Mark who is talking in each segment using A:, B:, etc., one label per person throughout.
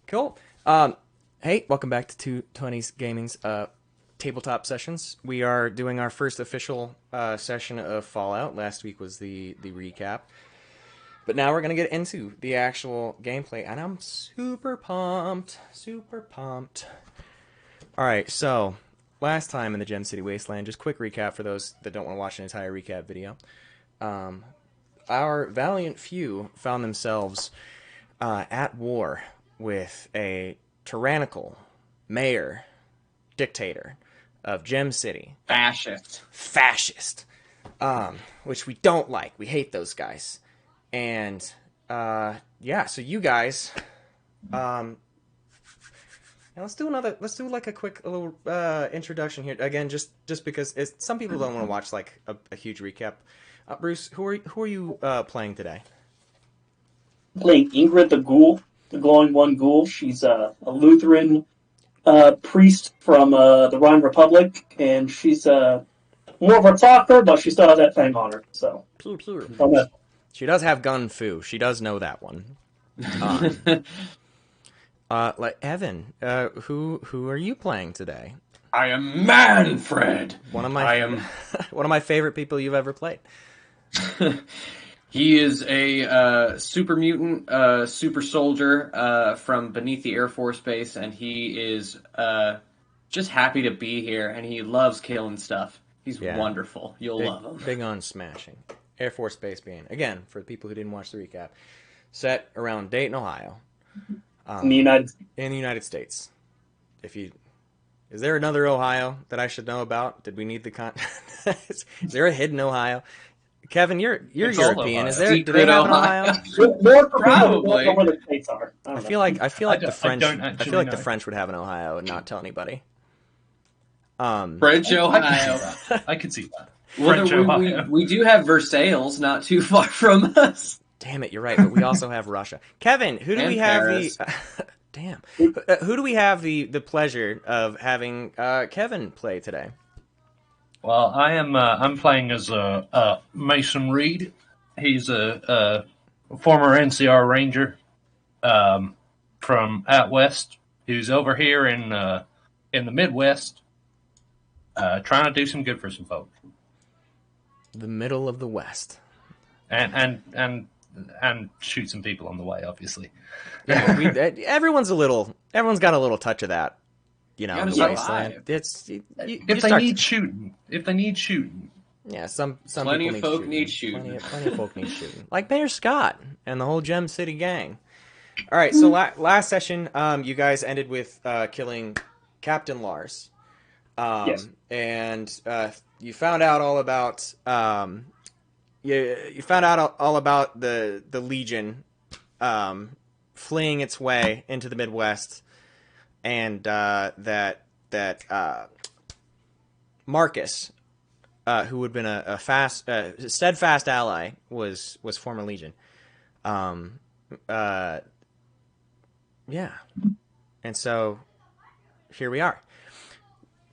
A: Cool. Hey, welcome back to 220's Gaming's tabletop sessions. We are doing our first official session of Fallout. Last week was the recap. But now we're going to get into the actual gameplay, and I'm super pumped. Super pumped. Alright, so last time in the Gem City Wasteland, just quick recap for those that don't want to watch an entire recap video. Our valiant few found themselves at war with a tyrannical mayor, dictator of Gem City. Fascist. Which we don't like. We hate those guys. And, yeah, so you guys, now let's do like a quick little, introduction here. Again, just because some people don't want to watch like a huge recap. Bruce, who are you playing today?
B: Playing Ingrid the Ghoul, the Glowing One Ghoul. She's a Lutheran priest from the Rhine Republic, and she's more of a talker, but she still has that thing on her. So,
A: she does have gun fu. She does know that one. Like Evan, who are you playing today?
C: I am Manfred.
A: One of my favorite people you've ever played.
C: He is a super mutant, super soldier from beneath the Air Force Base, and he is just happy to be here, and he loves killing stuff. He's wonderful. You'll love him.
A: Big on smashing. Air Force Base being, again, for the people who didn't watch the recap, set around Dayton, Ohio.
B: In the
A: United States. Is there another Ohio that I should know about? Did we need the is there a hidden Ohio? Kevin, you're European. Is there? Do they have an Ohio?
B: More
C: Probably.
B: where the states are.
A: I feel like the French. I feel like
D: know.
A: the French would have an Ohio and not tell anybody.
C: French Ohio.
D: I could see that.
C: Well, we do have Versailles not too far from us.
A: Damn it, you're right. But we also have Russia. Kevin, who do
C: And
A: we have
C: Paris.
A: Damn. Who do we have the pleasure of having Kevin play today?
D: Well, I'm playing as Mason Reed. He's a former NCR Ranger from out west who's over here in the Midwest trying to do some good for some folks.
A: The middle of the West.
D: And shoot some people on the way, obviously.
A: Yeah, everyone's got a little touch of that. You know, in the wasteland.
D: If they need shooting.
A: Yeah, some
C: Plenty
A: people
C: of folk need shooting.
A: Plenty of folk need shooting. Like Mayor Scott and the whole Gem City gang. All right, so last session, you guys ended with killing Captain Lars.
B: Yes.
A: And you found out all about you found out all about the Legion fleeing its way into the Midwest. And that Marcus, who had been a steadfast ally, was former Legion. Yeah, and so here we are.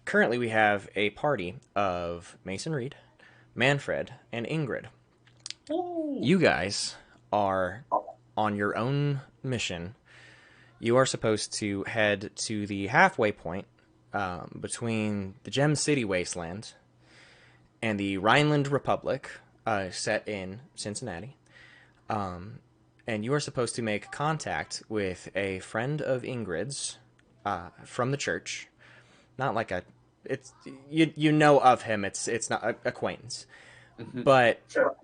A: Currently, we have a party of Mason Reed, Manfred, and Ingrid.
B: Ooh.
A: You guys are on your own mission. You are supposed to head to the halfway point between the Gem City Wasteland and the Rhineland Republic, set in Cincinnati. And you are supposed to make contact with a friend of Ingrid's from the church. Not like you know of him. It's not an acquaintance, but
B: Sure.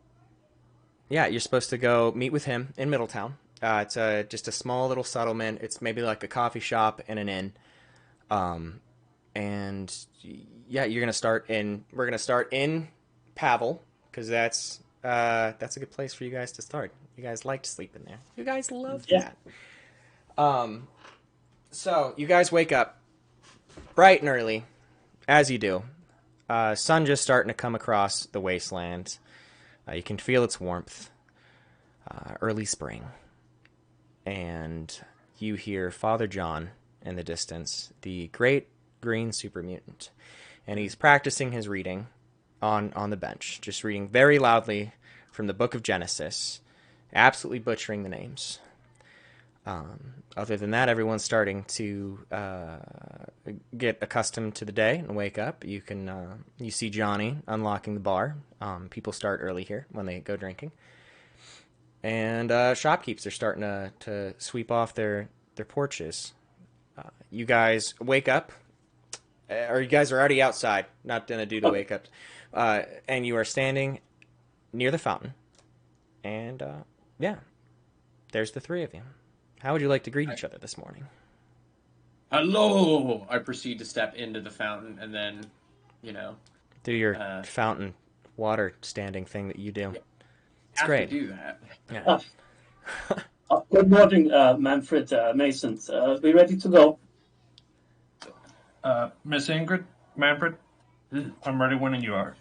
A: yeah, you're supposed to go meet with him in Middletown. It's just a small little settlement. It's maybe like a coffee shop and an inn. And yeah, we're gonna start in Pavel, because that's a good place for you guys to start. You guys like to sleep in there. You guys love that. So you guys wake up bright and early, as you do. Sun just starting to come across the wasteland. You can feel its warmth. Early spring. And you hear Father John in the distance, the great green super mutant. And he's practicing his reading on the bench, just reading very loudly from the book of Genesis, absolutely butchering the names. Other than that, everyone's starting to get accustomed to the day and wake up. You see Johnny unlocking the bar. People start early here when they go drinking, and shopkeepers are starting to sweep off their porches. You guys wake up, or you guys are already outside, not gonna do to wake up, and you are standing near the fountain, and yeah, there's the three of you. How would you like to greet each other this morning?
C: Hello! I proceed to step into the fountain and then,
A: Do your fountain water standing thing that you do. It's great.
C: To do that.
A: Yeah.
B: Good morning, Manfred Masons. We ready to go?
D: Miss Ingrid, Manfred, I'm ready when you are.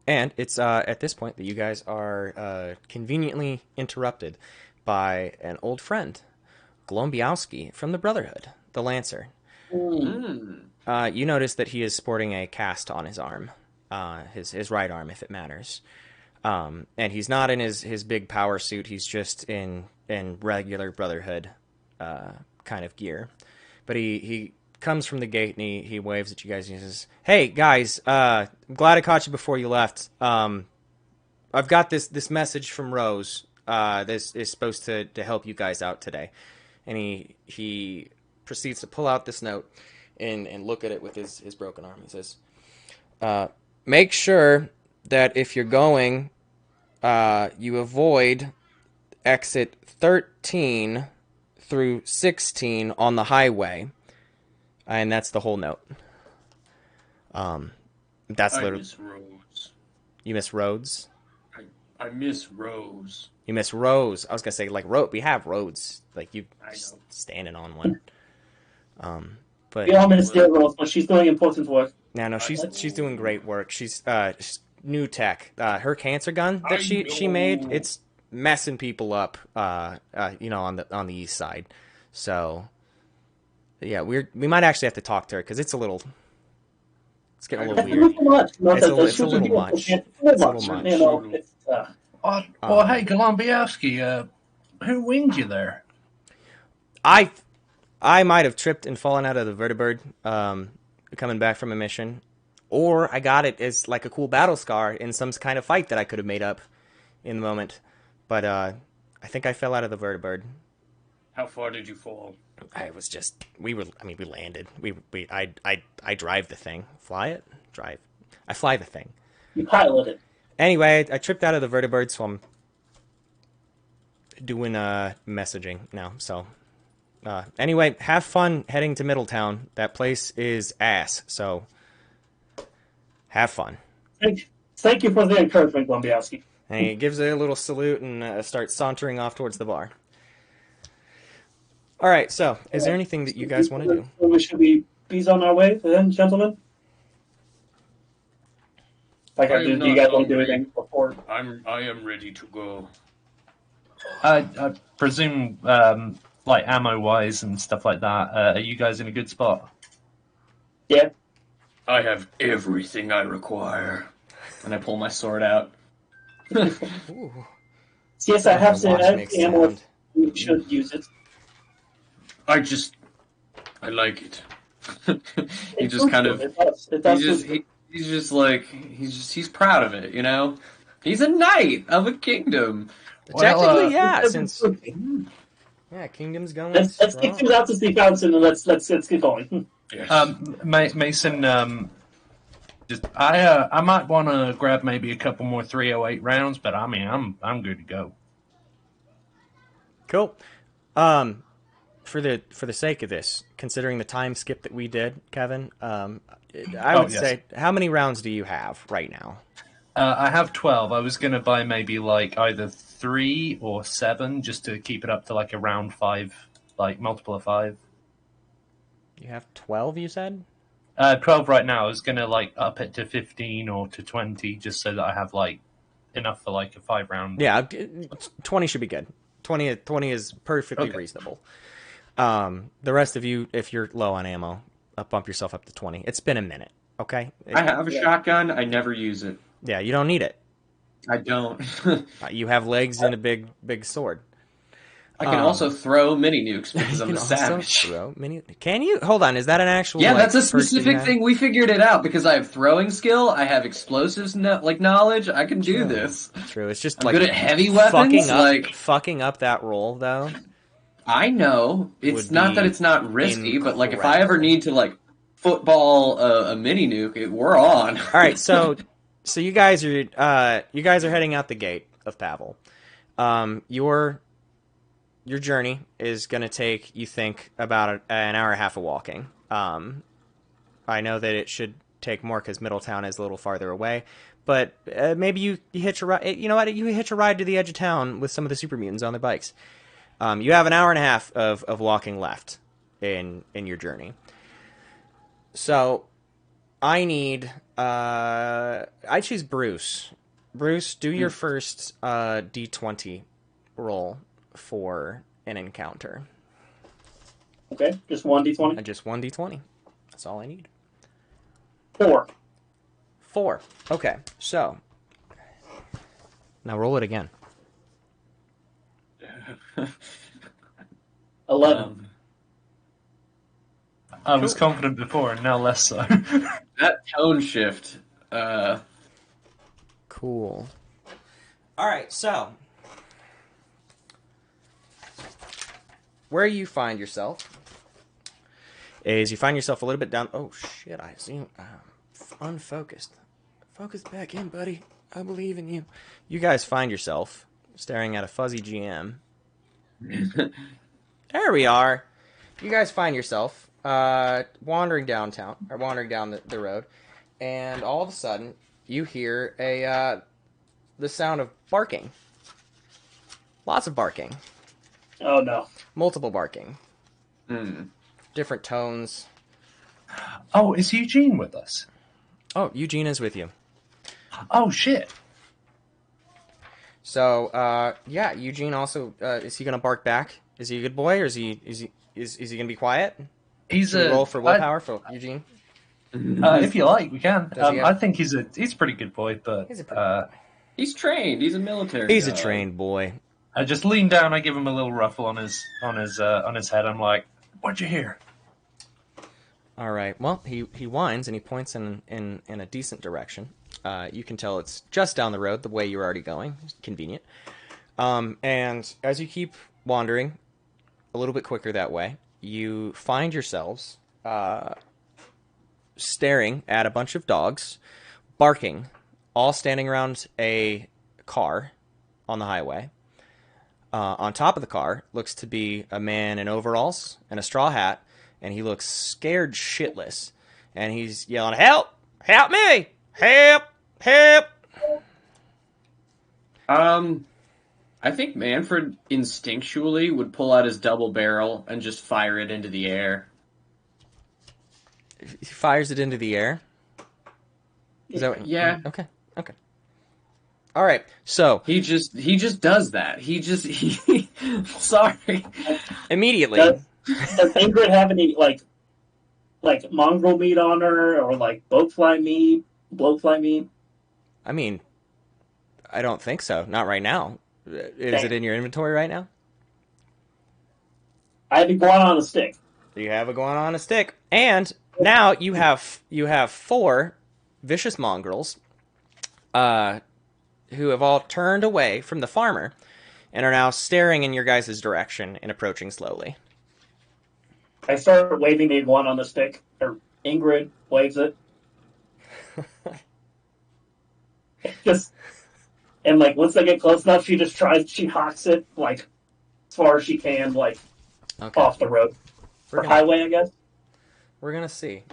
A: And it's at this point that you guys are conveniently interrupted by an old friend, Glombiowski from the Brotherhood, the Lancer. You notice that he is sporting a cast on his arm, his right arm, if it matters. And he's not in his big power suit. He's just in regular Brotherhood kind of gear. But he comes from the gate and he waves at you guys and he says, "Hey guys, I'm glad I caught you before you left. I've got this message from Rose. This is supposed to help you guys out today." And he proceeds to pull out this note and look at it with his broken arm. He says, "Make sure that if you're going, you avoid exit 13 through 16 on the highway." And that's the whole note. That's literally. I
C: miss Rose.
A: You miss Rhodes?
C: I miss Rose.
A: You miss Rose. I was gonna say we have roads. Like you just standing on one. But
B: we all miss dear Rose, but she's doing important work.
A: No, she's doing great work. She's new tech. Her cancer gun that she made, it's messing people up. On the east side. So yeah, we might actually have to talk to her because it's getting a little weird. It's a little much.
D: Well, hey, Golombiowski, who winged you there?
A: I might have tripped and fallen out of the vertibird coming back from a mission, or I got it as like a cool battle scar in some kind of fight that I could have made up in the moment. But I think I fell out of the vertibird.
C: How far did you fall?
A: We landed. I drive the thing. Fly it? Drive. I fly the thing.
B: You pilot it.
A: Anyway, I tripped out of the vertibird, so I'm doing messaging now. So anyway, have fun heading to Middletown. That place is ass, so have fun.
B: Thank you for the encouragement, Glombiowski.
A: And he gives a little salute and starts sauntering off towards the bar. All right, so is there anything that you guys want to do?
B: Should we be on our way then, gentlemen? Do you guys want to do anything before?
C: I am ready to go.
D: I presume, like ammo-wise and stuff like that, are you guys in a good spot?
B: Yeah.
C: I have everything I require. And I pull my sword out.
B: Yes, I have some ammo. We should use it.
C: I like it. He just kind of. He's proud of it, you know? He's a knight of a kingdom.
A: Technically, yeah, since kingdom's going.
B: Let's get things out to the fountain and let's get going.
C: Yes.
D: Mason, I might want to grab maybe a couple more 308 rounds, but I mean, I'm good to go.
A: Cool. For the sake of this, considering the time skip that we did, Kevin, I would say, how many rounds do you have right now?
D: I have 12. I was going to buy maybe like either 3 or 7 just to keep it up to like a round 5, like multiple of 5.
A: You have 12, you said?
D: 12 right now. I was going to like up it to 15 or to 20 just so that I have like enough for like a 5 round.
A: Yeah, 20 should be good. 20 is perfectly reasonable. The rest of you, if you're low on ammo, bump yourself up to 20. It's been a minute, okay?
C: I have a shotgun. I never use it.
A: Yeah, you don't need it.
C: I don't.
A: You have legs and a big sword.
C: I can also throw mini nukes because I'm a savage.
A: Can you? Hold on, is that an actual?
C: Yeah, that's a specific thing. We figured it out because I have throwing skill, I have explosives knowledge. I can do this.
A: True. It's just
C: I'm good at heavy weapons.
A: Fucking up that roll though.
C: I know it's not that it's not risky, but like if I ever need to like football a mini nuke, we're on.
A: All right, so you guys are heading out the gate of Pavel. Your journey is going to take, you think, about an hour and a half of walking. I know that it should take more because Middletown is a little farther away, but maybe you hitch a ride. You know what? You hitch a ride to the edge of town with some of the super mutants on their bikes. You have an hour and a half of walking left in your journey. So I need. I choose Bruce. Bruce, do your first D20 roll for an encounter.
B: Okay, just one D20?
A: Just one D20. That's all I need.
B: 4.
A: Okay, so now roll it again.
B: 11.
D: I was confident before, and now less so.
C: That tone shift.
A: Cool. All right, so where you find yourself is you find yourself a little bit down. Oh shit! I see. Unfocused. Focus back in, buddy. I believe in you. You guys find yourself staring at a fuzzy GM. There we are. You guys find yourself wandering downtown or wandering down the road, and all of a sudden you hear the sound of barking. Lots of barking.
B: Oh no.
A: Multiple barking. Different tones.
D: Oh, is Eugene with us?
A: Oh, Eugene is with you.
D: Oh shit.
A: So, yeah, Eugene also is he gonna bark back? Is he a good boy, or is he gonna be quiet?
D: He's
A: a roll for willpower for Eugene.
D: If you like, we can.
A: Have...
D: I think he's a pretty good boy, but
C: he's trained. He's a military.
A: He's
C: guy.
A: a trained boy.
D: I just lean down. I give him a little ruffle on his head. I'm like, "What'd you hear?"
A: All right. Well, he whines and he points in a decent direction. You can tell it's just down the road, the way you're already going. It's convenient. And as you keep wandering a little bit quicker that way, you find yourselves staring at a bunch of dogs, barking, all standing around a car on the highway. On top of the car looks to be a man in overalls and a straw hat, and he looks scared shitless. And he's yelling, "Help! Help me! Help! Help!"
C: I think Manfred instinctually would pull out his double barrel and just fire it into the air.
A: He fires it into the air? Is that what...
C: Yeah.
A: Okay. All right. So
C: he just does that. He sorry.
A: Immediately.
B: Does Ingrid have any like mongrel meat on her, or like blowfly meat?
A: I mean, I don't think so. Not right now. Is it in your inventory right now?
B: I have iguana on a stick.
A: You have iguana on a stick, and now you have 4 vicious mongrels, who have all turned away from the farmer, and are now staring in your guys' direction and approaching slowly.
B: I start waving the iguana on the stick, or Ingrid waves it. And like once they get close enough, she hawks it like as far as she can, like off the road. Highway, I guess.
A: We're gonna see.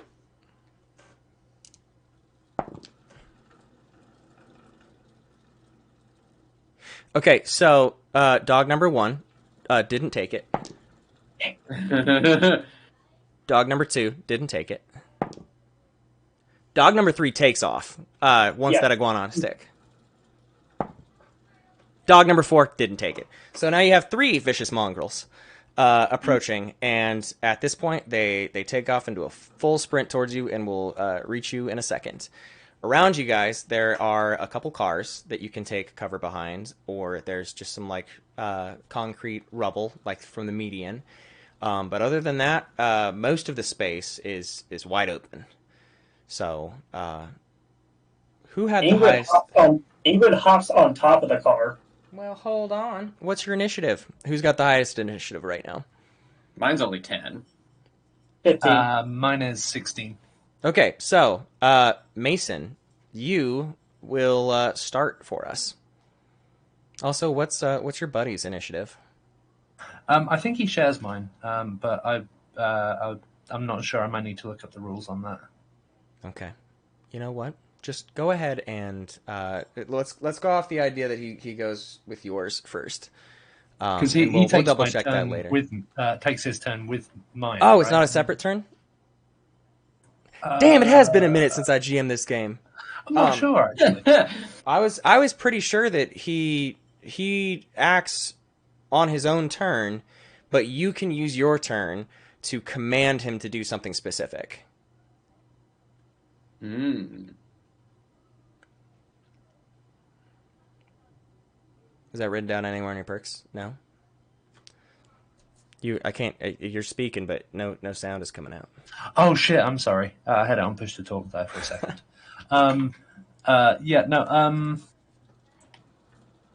A: Okay, so dog number 1 didn't take it. Dog number 2 didn't take it. Dog number 3 takes off once that iguana on a stick. Dog number 4 didn't take it. So now you have 3 vicious mongrels approaching, and at this point they take off into a full sprint towards you and will reach you in a second. around you guys, there are a couple cars that you can take cover behind, or there's just some like concrete rubble, like from the median. But other than that, most of the space is wide open. So, who had the highest?
B: Ingrid hops on top of the car.
A: Well, hold on. What's your initiative? Who's got the highest initiative right now?
C: Mine's only 10.
B: 15.
D: Mine is 16.
A: Okay, so Mason, you will start for us. Also, what's your buddy's initiative?
D: I think he shares mine, but I'm not sure. I might need to look up the rules on that.
A: Okay, you know what? Just go ahead and let's go off the idea that he goes with yours first.
D: Because
A: we'll
D: takes
A: double
D: my
A: check
D: turn
A: that later.
D: Takes his turn with mine.
A: Oh, it's
D: right?
A: not a separate turn? Damn, it has been a minute since I GM'd this game.
D: I'm not sure, actually.
A: I was pretty sure that he acts on his own turn, but you can use your turn to command him to do something specific. Is that written down anywhere in your perks? No? I can't. You're speaking, but no sound is coming out.
D: Oh shit! I'm sorry. I had it on push to talk there for a second.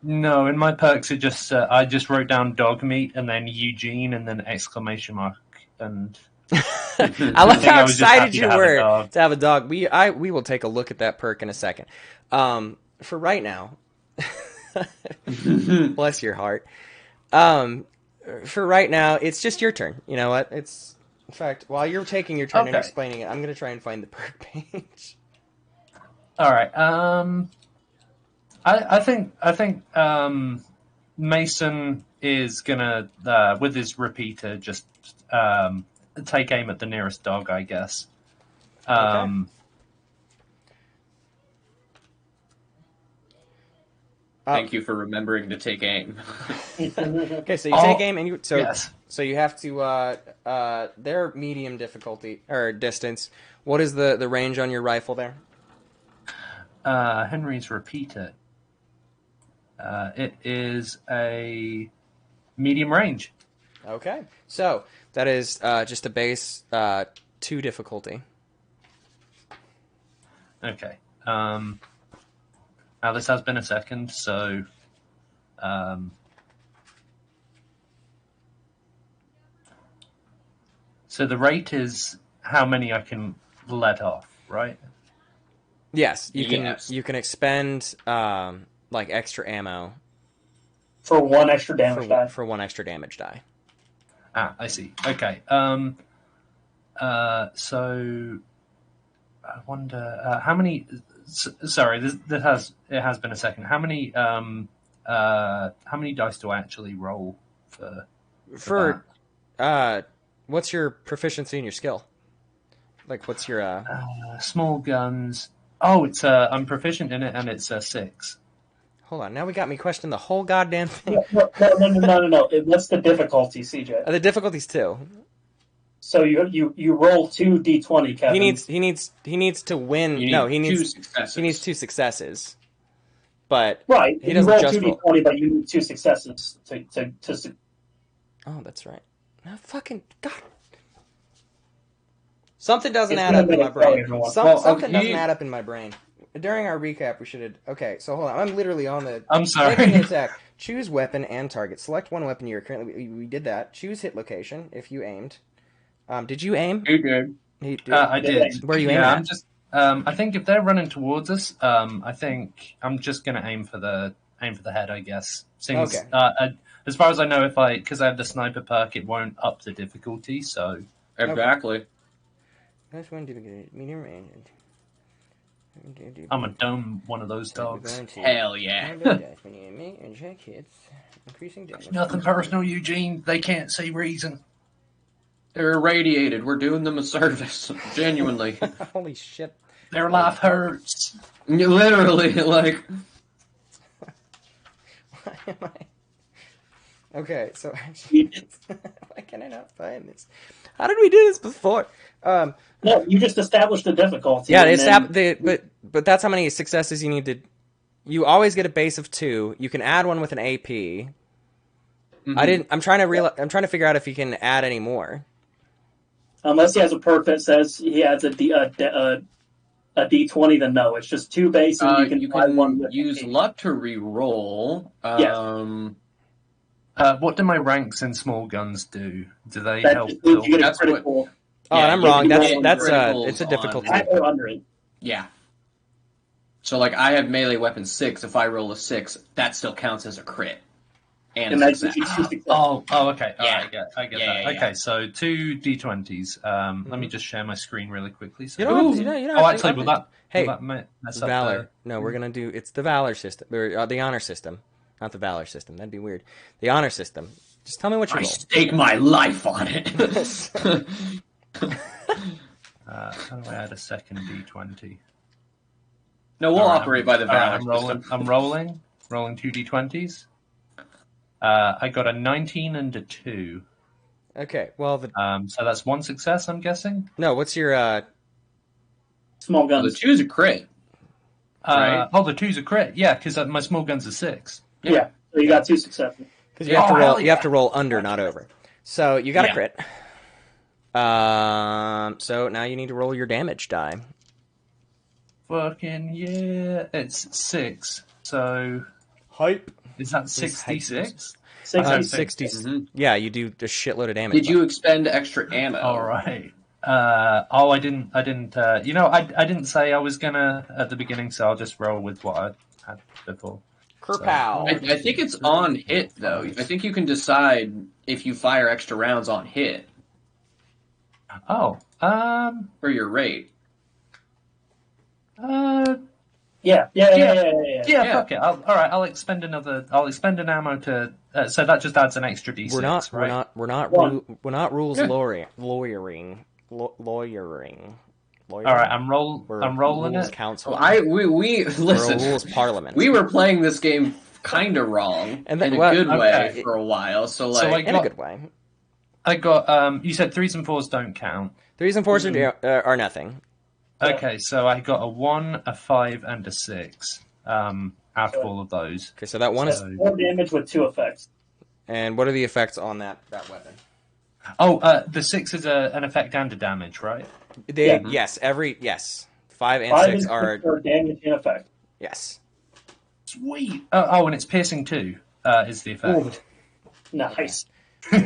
D: No. In my perks, it just I just wrote down dog meat and then Eugene and then exclamation mark and.
A: I love how excited you were to have a dog. We will take a look at that perk in a second. For right now, bless your heart. For right now, it's just your turn. You know what? It's in fact, while you're taking your turn and explaining it, I'm going to try and find the perk page.
D: All right. I think Mason is gonna with his repeater just take aim at the nearest dog, I guess.
C: Thank you for remembering to take aim.
A: Okay, so you take aim and so you have to their medium difficulty or distance. What is the range on your rifle there?
D: Henry's repeater. It is a medium range.
A: Okay, so that is just a base 2 difficulty.
D: Okay. Now this has been a second, so so the rate is how many I can let off, right?
A: Yes, you can expend like extra ammo
B: for one extra damage die.
A: For one extra damage die.
D: Ah, I see. Okay. So I wonder how many. Sorry, it has been a second. How many dice do I actually roll for
A: what's your proficiency in your skill? Like, what's your
D: small guns? Oh, it's I'm proficient in it, and it's 6.
A: Hold on, now we got me questioning the whole goddamn thing.
B: No. What's the difficulty, CJ?
A: The difficulty's 2.
B: So you roll 2 d20, Kevin.
A: He needs to win. He needs 2 successes. But
B: right,
A: he doesn't
B: roll
A: just
B: 2 d20, but you need 2 successes to.
A: Oh, that's right. No, fucking God. Something doesn't add up in my brain. Something doesn't add up in my brain. During our recap, we should have. Okay, so hold on. I'm literally on the.
D: I'm sorry.
A: Making an attack. Choose weapon and target. Select one weapon you're currently. We did that. Choose hit location if you aimed. Did you aim?
C: You did.
D: I did.
A: Where are you aiming at?
D: I'm just. I think if they're running towards us, I think I'm just going to aim for the head. I guess.
A: Okay.
D: As far as I know, because I have the sniper perk, it won't up the difficulty. So
C: exactly.
A: That's one medium range.
D: I'm a dumb one of those dogs.
C: Hell yeah.
A: And check hits, increasing damage.
D: Nothing personal, Eugene. They can't see reason.
C: They're irradiated. We're doing them a service. Genuinely.
A: Holy shit.
D: Their life hurts.
C: Literally, like.
A: Why am I? Okay, so actually, why can I not find this? How did we do this before?
B: No, you just established the difficulty.
A: Yeah, but but that's how many successes you need to. You always get a base of 2. You can add one with an AP. I'm trying to figure out if you can add any more.
B: Unless he has a perk that says he adds a D20, then no. It's just 2 base, and
C: you
B: buy one
C: can use
B: AP.
C: luck to re-roll.
D: What do my ranks in small guns do? Do they
B: That
D: help?
B: just means you get a
C: That's what-
B: critical.
A: Oh,
C: Yeah,
A: and I'm
C: you
A: wrong.
C: can
A: That's
C: get
A: it's a
C: criticals
A: difficulty.
B: High or under it.
C: Yeah. So, like, I have melee weapon 6. If I roll a 6, that still counts as a crit. And
B: And
C: a
B: that's
C: success.
B: success.
D: Oh, okay.
C: Yeah.
D: Alright, I get
C: Yeah,
D: that.
C: yeah, yeah.
D: Okay, so 2 D20s. Let me just share my screen really quickly. So
A: You don't have to, you don't have to
D: actually,
A: update.
D: will that
A: Hey,
D: mess up
A: Valor. No, we're gonna do. It's the Valor system or the honor system, not the Valor system. That'd be weird. The honor system. Just tell me what you
C: I
A: roll.
C: stake my life on it.
D: How do I add a second D20?
C: No, we'll operate by the
D: Alright,
C: Valor system.
D: I'm rolling 2 D20s. I got a 19 and a 2.
A: Okay. Well,
D: So that's 1 success, I'm guessing.
A: no. What's your
B: Small
C: Well, the
B: guns.
C: 2 is a crit. Right.
D: Oh, the 2's a crit. Yeah, because my small gun's a 6.
B: Yeah. So you got 2 successes.
A: Because you have to roll.
D: hell
A: You have
D: yeah.
A: to roll under, not over. So you got a
C: Yeah.
A: crit. So now you need to roll your damage die.
D: Fucking yeah, it's 6. So
A: Hype.
D: is that 66?
B: 60.
A: 60.
C: Mhm.
A: Yeah, you do a shitload of damage.
C: Did you expend extra ammo?
D: All right. I didn't. I didn't say I was gonna at the beginning, so I'll just roll with what I had before.
A: Kerpow.
C: I think it's on hit, though. I think you can decide if you fire extra rounds on hit
D: Oh,
C: for your rate.
B: Yeah.
D: yeah. Fuck it. All right. I'll expend an ammo to. So that just adds an extra D6.
A: We're not.
D: right?
A: We're not.
B: One.
A: We're not rules
C: Yeah.
A: lawyering.
D: All right. I'm rolling
A: rules
D: it.
A: council.
C: We
A: We're a
C: listen.
A: rules parliament.
C: We were playing this game kind of wrong
A: And then-
C: in a
A: well,
C: good way
D: okay.
C: for a while. So
D: So,
C: like,
A: in a good way.
D: I got. You said 3s and 4s don't count.
A: 3s and 4s are nothing.
D: Okay, so I got a 1, a 5, and a 6. Out of all of those.
A: Okay, so that one is.
D: So-
B: 4 damage with 2 effects.
A: And what are the effects on that weapon?
D: Oh, the 6 is an effect and a damage, right?
A: They
B: Yeah.
A: yes. 5 and
B: 5
A: 6
B: and
A: are
B: 6 are damage and effect.
A: yes.
D: Sweet. And it's piercing 2 is the effect.
B: Nice.
A: I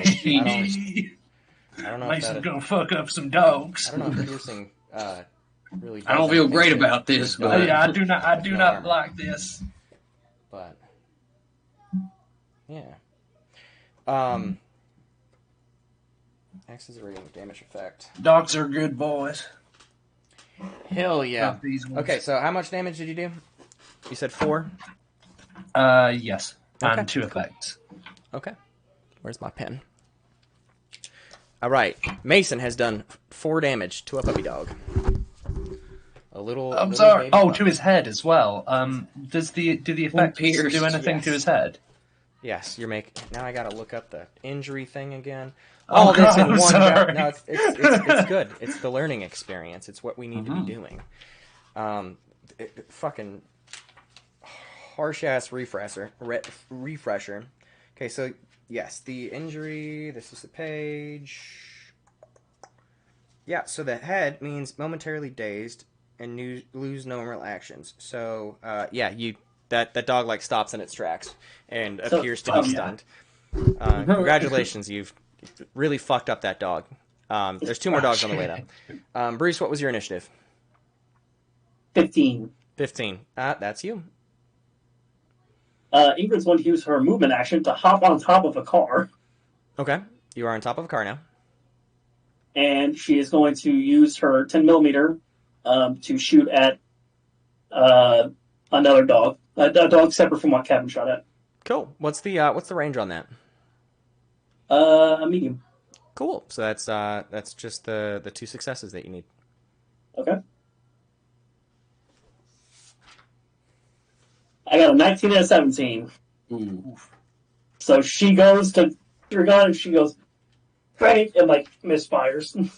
A: don't know if
D: Mason's
A: that,
D: gonna fuck up some dogs.
A: I don't know if piercing really.
C: I don't
A: does
C: feel
A: anything
C: great
A: to-
C: about this,
A: to
C: but-
A: the-
D: Yeah, I do not
A: no
D: not
A: armor.
D: like this.
A: But yeah. X is a rating of damage effect.
D: Dogs are good boys.
A: Hell yeah.
D: Not these ones.
A: Okay, so how much damage did you do? You said 4?
D: Yes.
A: Okay,
D: And 2 effects.
A: Okay. Where's my pen? All right. Mason has done 4 damage to a puppy dog. A little.
D: I'm
A: little
D: sorry.
A: baby
D: Oh,
A: puppy.
D: to his head as well. Do the effects
C: pierced,
D: do anything
A: yes.
D: to his head?
A: Yes, you're making. Now I gotta look up the injury thing again.
D: Oh,
A: All this
D: God,
A: in
D: I'm
A: one.
D: sorry.
A: No, it's good. It's the learning experience. It's what we need to be doing. Fucking harsh ass refresher. Okay, so yes, the injury. This is the page. Yeah, so the head means momentarily dazed and lose normal actions. So yeah, that dog like stops in its tracks and appears to be stunned. Congratulations, you've really fucked up that dog. There's 2 more dogs on the way though. Bruce, what was your initiative?
B: 15.
A: 15. That's you.
B: Ingrid's going to use her movement action to hop on top of a car,
A: Okay, you are on top of a car now.
B: and she is going to use her 10mm to shoot at another dog. A dog separate from what Kevin shot at.
A: Cool. What's the range on that?
B: A medium.
A: Cool. So that's just the 2 successes that you need.
B: Okay. I got a 19 and a 17.
C: Ooh.
B: So she goes to her gun and she goes, great, and like misfires.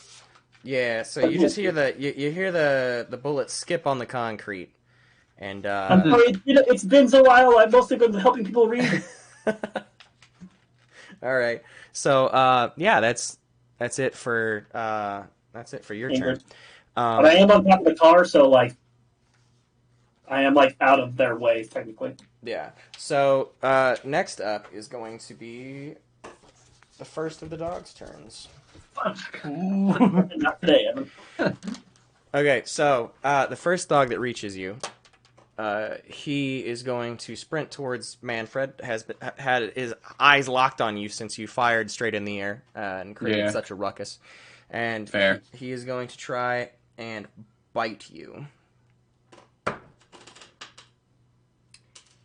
A: Yeah. So you just hear you hear the bullet skip on the concrete, And
B: I'm sorry, it's been so while. I've mostly been helping people read.
A: all right. So yeah, that's it for your turn.
B: But I am on top of the car, so like I am like out of their way technically.
A: Yeah. So next up is going to be the first of the dog's turns.
B: Not today, Evan.
A: Okay, so the first dog that reaches you, he is going to sprint towards Manfred. Has had his eyes locked on you since you fired straight in the air and created such a ruckus. And he is going to try and bite you.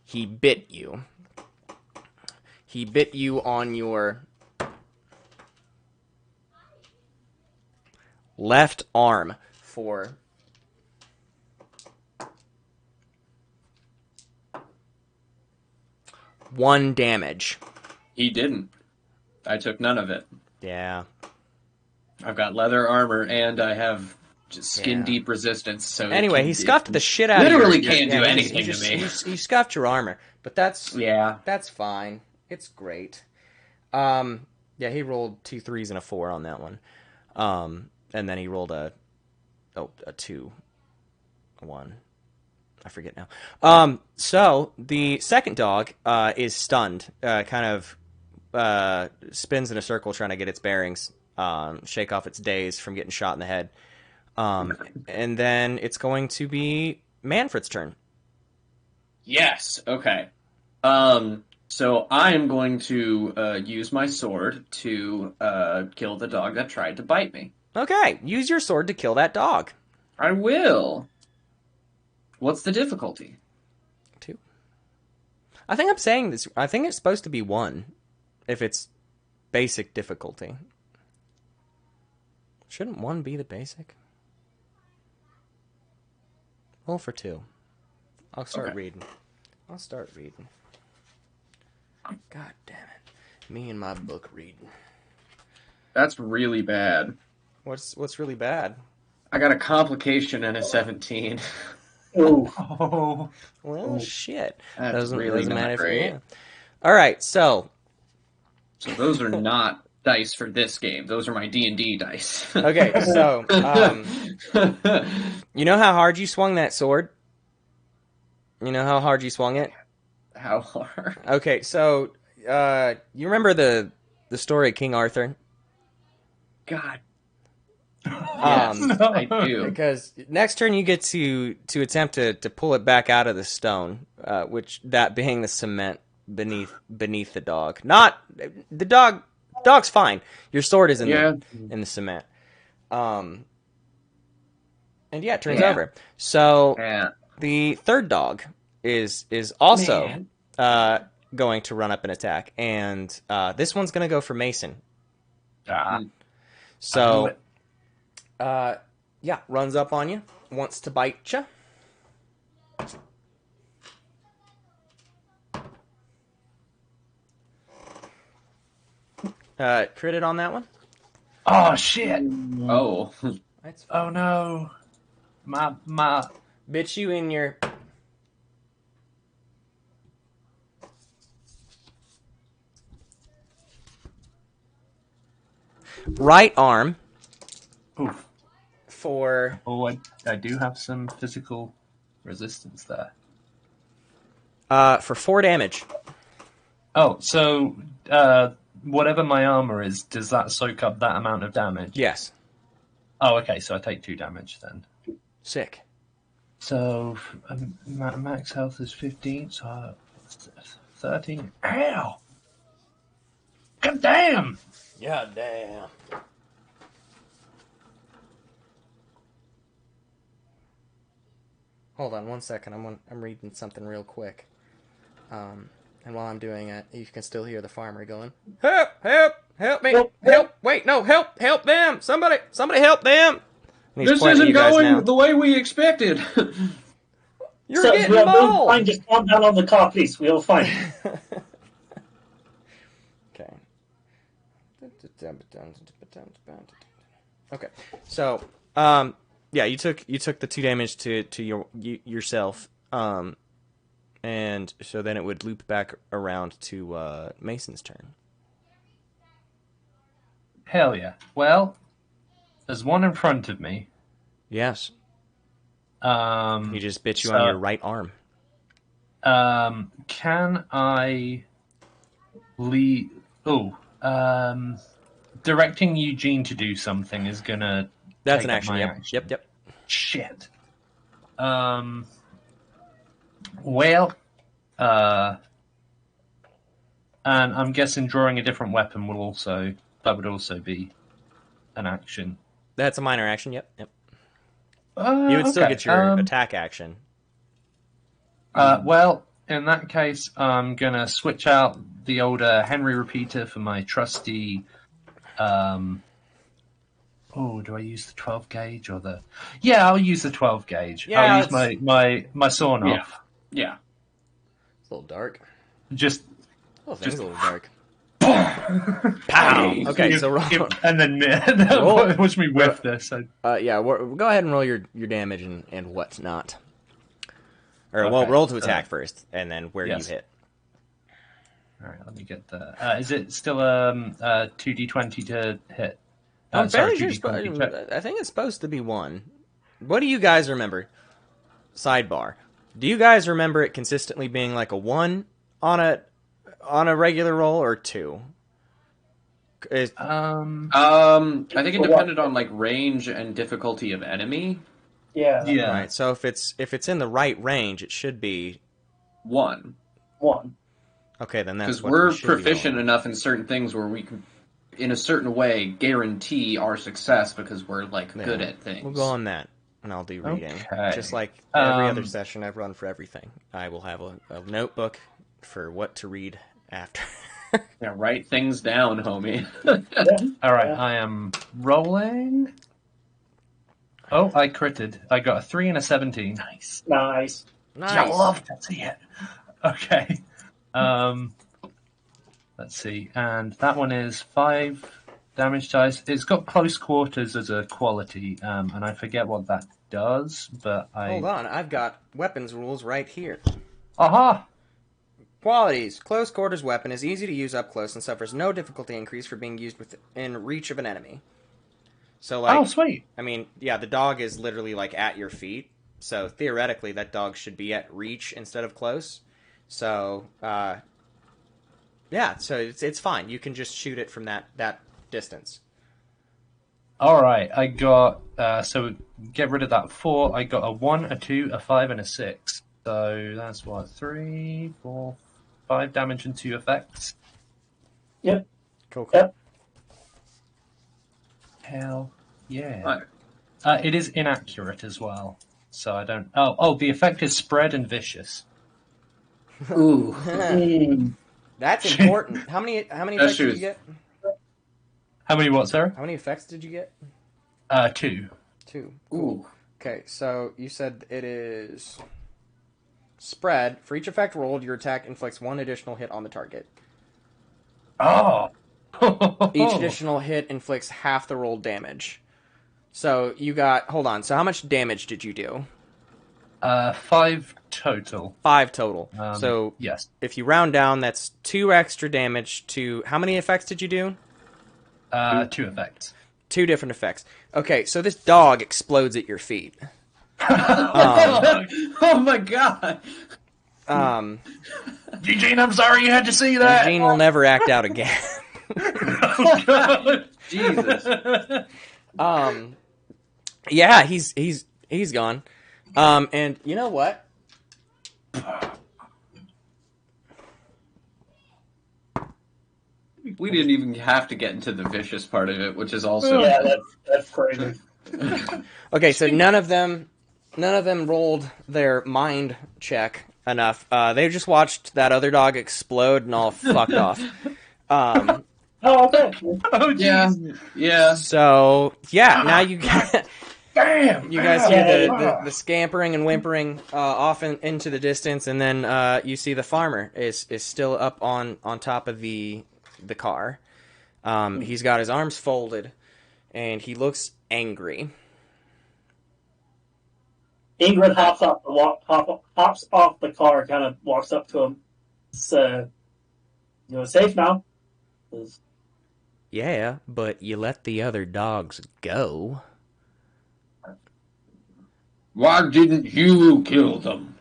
A: He bit you. He bit you on your left arm for 1 damage.
C: He didn't. I took none of it.
A: Yeah.
C: I've got leather armor and I have just skin deep resistance. So
A: anyway, he scuffed the shit out of
C: you.
A: you.
C: Literally can't do anything to me.
A: He scuffed your armor, but that's fine. It's great. Yeah, he rolled 2 3s and a 4 on that one. And then he rolled a 2, a 1. I forget now. So the second dog is stunned, kind of spins in a circle trying to get its bearings, shake off its daze from getting shot in the head. And then it's going to be Manfred's turn.
C: Yes. Okay. So I am going to use my sword to kill the dog that tried to bite me.
A: Okay, use your sword to kill that dog.
C: I will. What's the difficulty?
A: 2. I think I'm saying this. I think it's supposed to be 1 if it's basic difficulty. Shouldn't 1 be the basic? Roll for 2. I'll start reading. God damn it. Me and my book reading.
C: That's really bad.
A: What's really bad?
C: I got a complication and a 17.
B: Oh.
A: Well, shit.
C: That's
A: doesn't
C: really
A: doesn't
C: not
A: matter
C: great.
A: All right, so
C: those are not dice for this game. Those are my D&D dice.
A: okay, so you know how hard you swung that sword? You know how hard you swung it?
C: How hard?
A: Okay, so you remember the story of King Arthur?
C: God.
A: Yes,
C: I do.
A: Because next turn you get to attempt to pull it back out of the stone, which that being the cement beneath the dog. Not the dog. Dog's fine. Your sword is in the cement. And yeah, it turns over. So the third dog is also going to run up and attack, and this one's going to go for Mason. So, runs up on you, wants to bite you. Critted on that one.
D: Oh shit!
C: Oh.
D: Oh no! My
A: bit you in your right arm.
D: Oof.
A: For
D: I do have some physical resistance there.
A: For 4 damage.
D: Oh, so whatever my armor is, does that soak up that amount of damage?
A: Yes.
D: Oh, okay. So I take 2 damage then.
A: Sick.
D: So max health is 15. So 13. Ow! God damn!
A: God damn. Hold on 1 second. I'm reading something real quick. And while I'm doing it, you can still hear the farmer going, "Help! Help! Help me! Help! Wait, no! Help! Help them! Somebody help them!"
C: This isn't going the way we expected.
A: You're getting mauled.
B: Fine, just calm down on the car, please. We'll find.
A: Okay. Okay. So, you took the 2 damage to yourself. And so then it would loop back around to Mason's turn.
D: Hell yeah. Well, there's one in front of me.
A: Yes. He just bit you
D: so,
A: on your right arm.
D: Can I lead... directing Eugene to do something is gonna
A: That's
D: take
A: an
D: up
A: action.
D: my
A: Yep.
D: action.
A: Yep.
D: Shit. Well, and I'm guessing drawing a different weapon would also be an action.
A: That's a minor action. Yep. You would still get your attack action.
D: Well, in that case, I'm gonna switch out the older Henry repeater for my trusty. Do I use the 12 gauge or the? Yeah, I'll use the 12 gauge.
A: Yeah,
D: I'll use my sawn off.
C: Yeah.
A: It's a little dark.
D: Just
A: a little dark. Pow! Okay, so roll.
D: And then watch me whiff this.
A: Go ahead and roll your damage and whatnot. Or roll to attack first, and then where you hit.
D: All right, let me get the. Is it still a 2d20 to hit?
A: I'm fairly sure. I think it's supposed to be 1. What do you guys remember? Sidebar. Do you guys remember it consistently being like a 1 on a regular roll or 2?
C: I think it depended on like range and difficulty of enemy.
B: Yeah.
A: Right. So if it's in the right range, it should be
C: 1.
A: Okay, then that's
C: because
A: what
C: we're proficient enough in certain things where we can, in a certain way, guarantee our success because we're like good at things.
A: We'll go on that, and I'll do reading.
D: Okay.
A: Just like every other session I've run for everything, I will have a notebook for what to read after.
C: Yeah, write things down, homie.
D: All right, I am rolling. Oh, I critted. I got a 3 and a 17.
B: Nice.
D: I love to see it. Okay. Let's see. And that one is 5 damage dice. It's got close quarters as a quality, and I forget what that does, but
A: Hold on, I've got weapons rules right here.
D: Aha!
A: Qualities. Close quarters weapon is easy to use up close and suffers no difficulty increase for being used within reach of an enemy. So, like...
D: Oh, sweet.
A: I mean, yeah, the dog is literally, like, at your feet. So, theoretically, that dog should be at reach instead of close. So, yeah, so it's fine. You can just shoot it from that distance.
D: All right, I got... so, get rid of that 4. I got a 1, a 2, a 5, and a 6. So, that's what? 3, 4, 5 damage and 2 effects.
B: Yep.
A: Cool.
B: Yep.
D: Hell yeah.
C: Right.
D: It is inaccurate as well. So I don't... Oh, the effect is spread and vicious.
C: Ooh.
A: That's important. How many effects did you get?
D: How many what, sir?
A: How many effects did you get?
D: 2.
A: 2.
C: Ooh.
A: Okay, so you said it is spread. For each effect rolled, your attack inflicts 1 additional hit on the target.
D: Oh!
A: Each additional hit inflicts half the rolled damage. So you got... Hold on. So how much damage did you do?
D: 5 total.
A: 5 total. So
D: yes.
A: If you round down, that's 2 extra damage to... How many effects did you do?
D: 2 effects.
A: 2 different effects. Okay, so this dog explodes at your feet.
C: Oh my god!
D: Eugene, I'm sorry you had to see that.
A: Eugene will never act out again.
D: Oh, God.
C: Jesus.
A: Yeah, he's gone. And you know what?
C: We didn't even have to get into the vicious part of it, which is also...
B: Yeah, that's crazy.
A: Okay, so none of them rolled their mind check enough. They just watched that other dog explode and all fucked off.
B: Oh, okay.
D: Oh, geez.
C: Yeah.
A: So yeah, now you get...
D: Damn!
A: You guys hear the scampering and whimpering off into the distance, and then you see the farmer is still up on top of the car. He's got his arms folded, and he looks angry.
B: Ingrid hops off the car, kind of walks up to him. So, you're safe now.
A: Yeah, but you let the other dogs go.
C: Why didn't you kill them?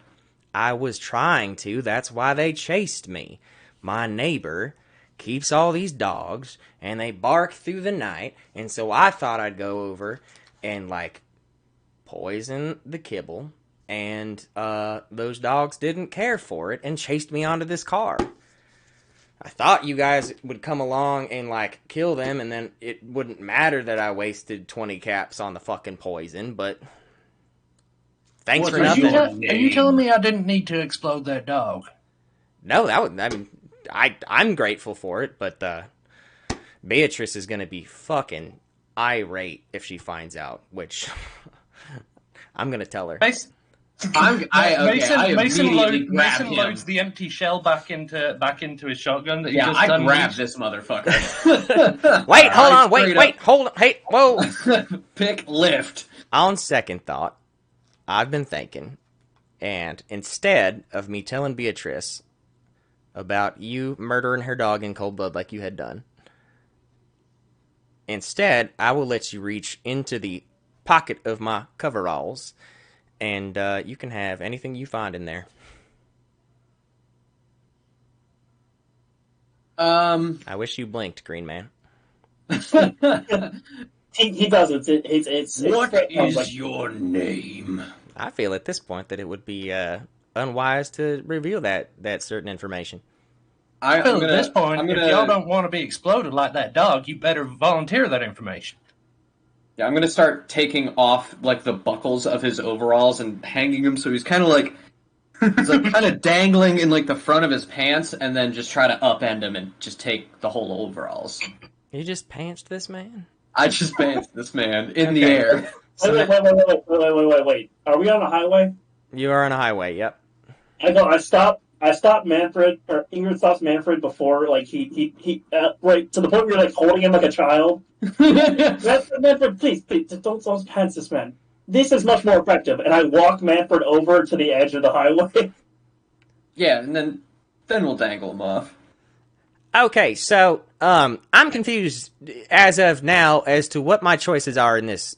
A: I was trying to. That's why they chased me. My neighbor keeps all these dogs, and they bark through the night, and so I thought I'd go over and, like, poison the kibble, and those dogs didn't care for it and chased me onto this car. I thought you guys would come along and, like, kill them, and then it wouldn't matter that I wasted 20 caps on the fucking poison, but thanks for nothing.
D: Are you telling me I didn't need to explode that dog?
A: No, I'm grateful for it, but Beatrice is going to be fucking irate if she finds out, which I'm going to tell her.
D: Mason loads the empty shell back into his shotgun that he just
C: I
D: done.
C: grabbed this motherfucker.
A: Wait, hold on, hold on, hey, whoa.
C: Pick lift.
A: On second thought, I've been thinking, and instead of me telling Beatrice about you murdering her dog in cold blood like you had done, instead, I will let you reach into the pocket of my coveralls, and you can have anything you find in there. I wish you blinked, Green Man.
B: He doesn't.
C: What is your name?
A: I feel at this point that it would be unwise to reveal that certain information.
D: At this point, if y'all don't want to be exploded like that dog, you better volunteer that information.
C: Yeah, I'm gonna start taking off like the buckles of his overalls and hanging them so he's kind of like dangling in like the front of his pants, and then just try to upend him and just take the whole overalls.
A: You just pantsed this man?
C: I just pantsed this man in the air.
B: Wait. Are we on a highway?
A: You are on a highway, yep.
B: I stopped Manfred, or Ingrid stops Manfred before, like, he right, to the point where you're, like, holding him like a child. Manfred, please, don't pants this man. This is much more effective. And I walk Manfred over to the edge of the highway.
C: Yeah, and then we'll dangle him off.
A: Okay, so, I'm confused as of now as to what my choices are in this.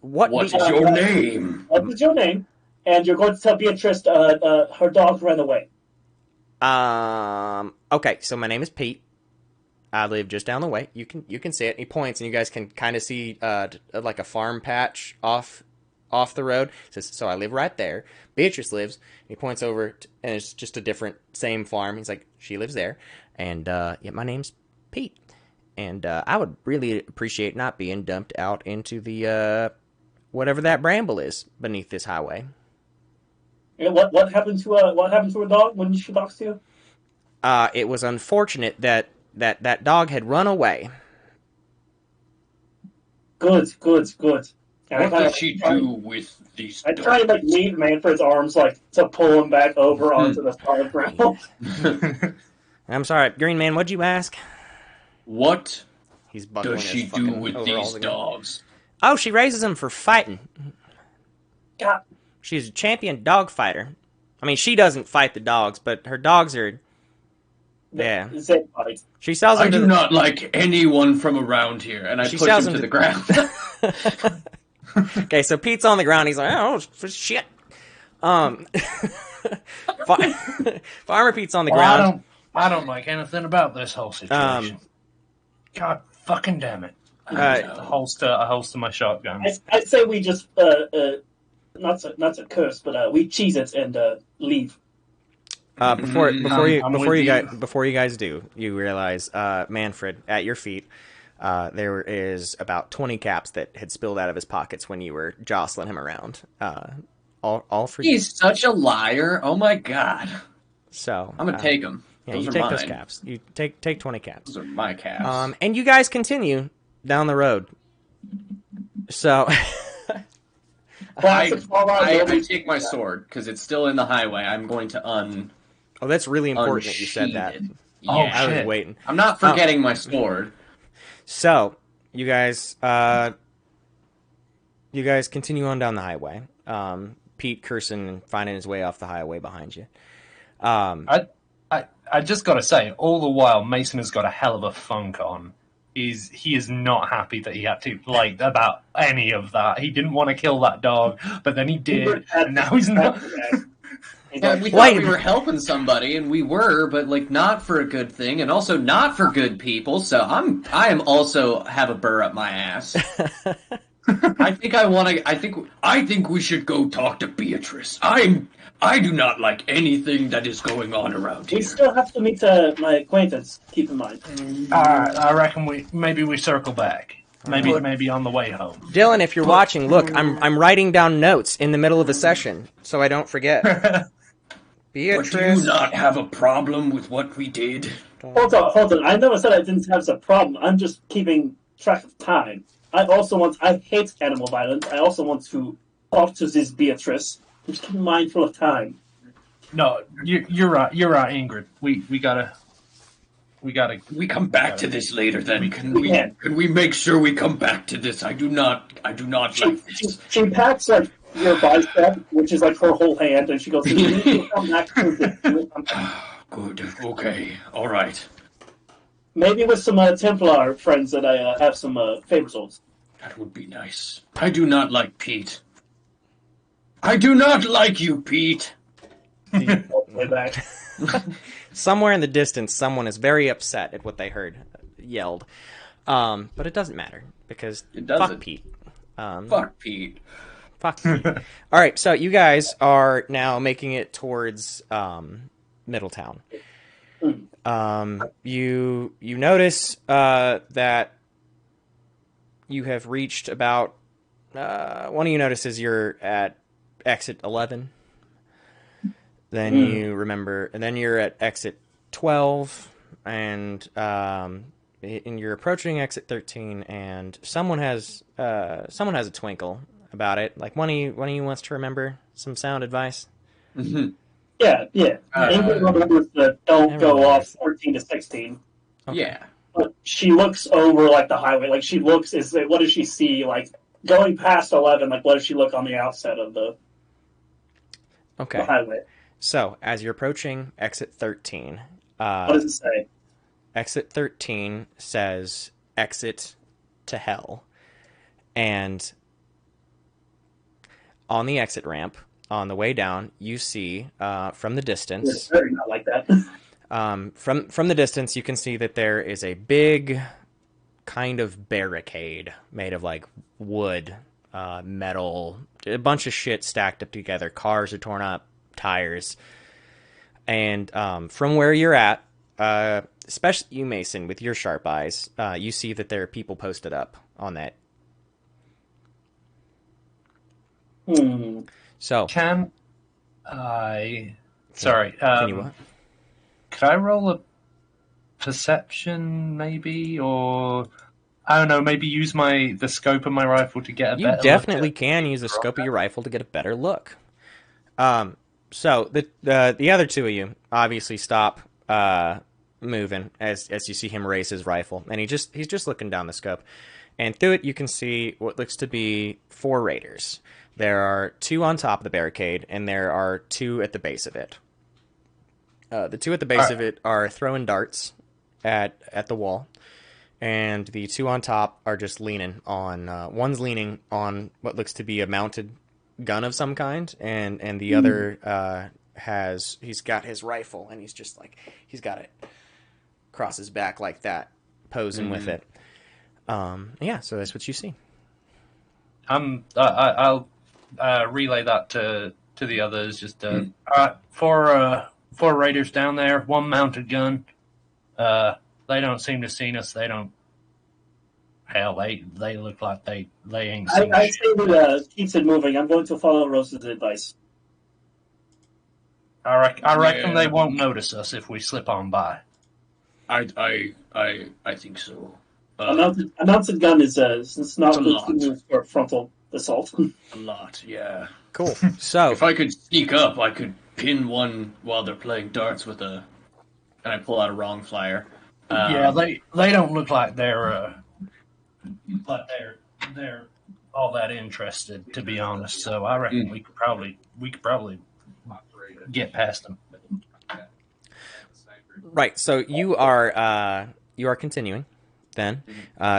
C: What's your name?
B: What is your name? And you're going to tell Beatrice her dog ran away.
A: Okay, so my name is Pete. I live just down the way. You can see it. He points, and you guys can kind of see like a farm patch off the road. Says, so I live right there. Beatrice lives. He points over, and it's just a different, same farm. He's like, she lives there. And yeah, my name's Pete. And I would really appreciate not being dumped out into the whatever that bramble is beneath this highway.
B: And what happened to a dog when she talks to you?
A: It was unfortunate that dog had run away.
B: Good.
C: And what did she do with these dogs?
B: I try to, like, leave Manfred's arms, like, to pull him back over onto the solid ground.
A: I'm sorry, Green Man, what'd you ask?
C: What
A: does
C: she do with these dogs?
A: Oh, she raises them for fighting.
B: God.
A: She's a champion dog fighter. I mean, she doesn't fight the dogs, but her dogs are... Yeah. She sells them
C: I do not like anyone from around here, and I push him to the ground.
A: Okay, so Pete's on the ground. He's like, oh, shit. Farmer Pete's on the ground.
D: I don't like anything about this whole situation. God fucking damn it. I holster my shotgun.
B: I'd say we just, not to curse, but we cheese it and leave.
A: Before you guys do, you realize, Manfred, at your feet, there is about 20 caps that had spilled out of his pockets when you were jostling him around. All for you.
C: He's such a liar. Oh my god.
A: So
C: I'm gonna take them.
A: Yeah, you take those caps. You take 20 caps.
C: Those are my caps.
A: And you guys continue down the road. So
C: I take my sword because it's still in the highway. I'm going to
A: Oh, that's really important that you said that.
C: Yeah,
A: I was waiting.
C: I'm not forgetting my sword.
A: So you guys continue on down the highway. Pete cursing and finding his way off the highway behind you.
D: I just got to say, all the while, Mason has got a hell of a funk on. He is not happy that he had to, about any of that. He didn't want to kill that dog, but then he did, and now he's not.
C: Yeah, we thought we were helping somebody, and we were, but not for a good thing, and also not for good people. So I am also have a burr up my ass. I think we should go talk to Beatrice. I do not like anything that is going on around here.
B: We still have to meet my acquaintance. Keep in mind.
D: I reckon we circle back. Maybe on the way home.
A: Dylan, if you're watching, look, I'm writing down notes in the middle of a session so I don't forget. Beatrice.
C: But do you not have a problem with what we did?
B: Hold on. I never said I didn't have a problem. I'm just keeping track of time. I hate animal violence. I also want to talk to this Beatrice. Just keep mindful of time.
D: No, you're right. You're right, Ingrid. We gotta.
C: We come back to this later. Then can we make sure we come back to this? I do not like this.
B: She pats your bicep, which is her whole hand, and she goes, "You need to come back to this."
C: Good. Okay. All right.
B: Maybe with some Templar friends that I have some favors on.
C: That would be nice. I do not like Pete. I do not like you, Pete.
B: Way back.
A: Somewhere in the distance, someone is very upset at what they heard yelled. But it doesn't matter, because fuck Pete.
C: Fuck Pete.
A: Fuck Pete. All right, so you guys are now making it towards Middletown. You notice that you have reached about... one of you notices you're at exit 11. Then you remember... And then you're at exit 12. And you're approaching exit 13. And someone has a twinkle about it. One of you wants to remember some sound advice?
B: Mm-hmm. Yeah. Ingrid remembers the don't go off 14 to 16.
A: Okay.
C: Yeah.
B: But she looks over the highway. What does she see? Going past 11, what does she look on the outset of the highway?
A: So, as you're approaching exit 13...
B: what does it say?
A: Exit 13 says, exit to hell. And on the exit ramp, on the way down, you see, from the distance...
B: It's very not like that.
A: From the distance, you can see that there is a big kind of barricade made of wood, metal, a bunch of shit stacked up together. Cars are torn up, tires. And from where you're at, especially you, Mason, with your sharp eyes, you see that there are people posted up on that. So
D: can I? Sorry.
A: Can you what?
D: Could I roll a perception, maybe, or I don't know, maybe use the scope of my rifle to get a better look?
A: You definitely can use the scope of your rifle to get a better look. So the other two of you obviously stop moving as you see him raise his rifle, and he's just looking down the scope, and through it you can see what looks to be 4 raiders. There are 2 on top of the barricade, and there are 2 at the base of it. The 2 at the base of it are throwing darts at the wall, and the 2 on top are just leaning on. One's leaning on what looks to be a mounted gun of some kind, and the other he's got his rifle, and he's got it across his back like that, posing with it. Yeah, so that's what you see.
D: I'll relay that to the others. Just all right, 4 raiders down there, 1 mounted gun. They don't seem to have seen us. They don't. Hell, they look like they ain't seen
B: I say we keeps it moving. I'm going to follow Rose's advice.
D: I reckon they won't notice us if we slip on by.
C: I think so.
B: A mounted gun is it's not good for frontal assault.
C: A lot, yeah.
A: Cool. So
C: if I could sneak up, I could pin one while they're playing darts with and I pull out a wrong flyer.
D: Yeah, they don't look like they're all that interested, to be honest. So I reckon we could probably get past them.
A: Right. So you are continuing then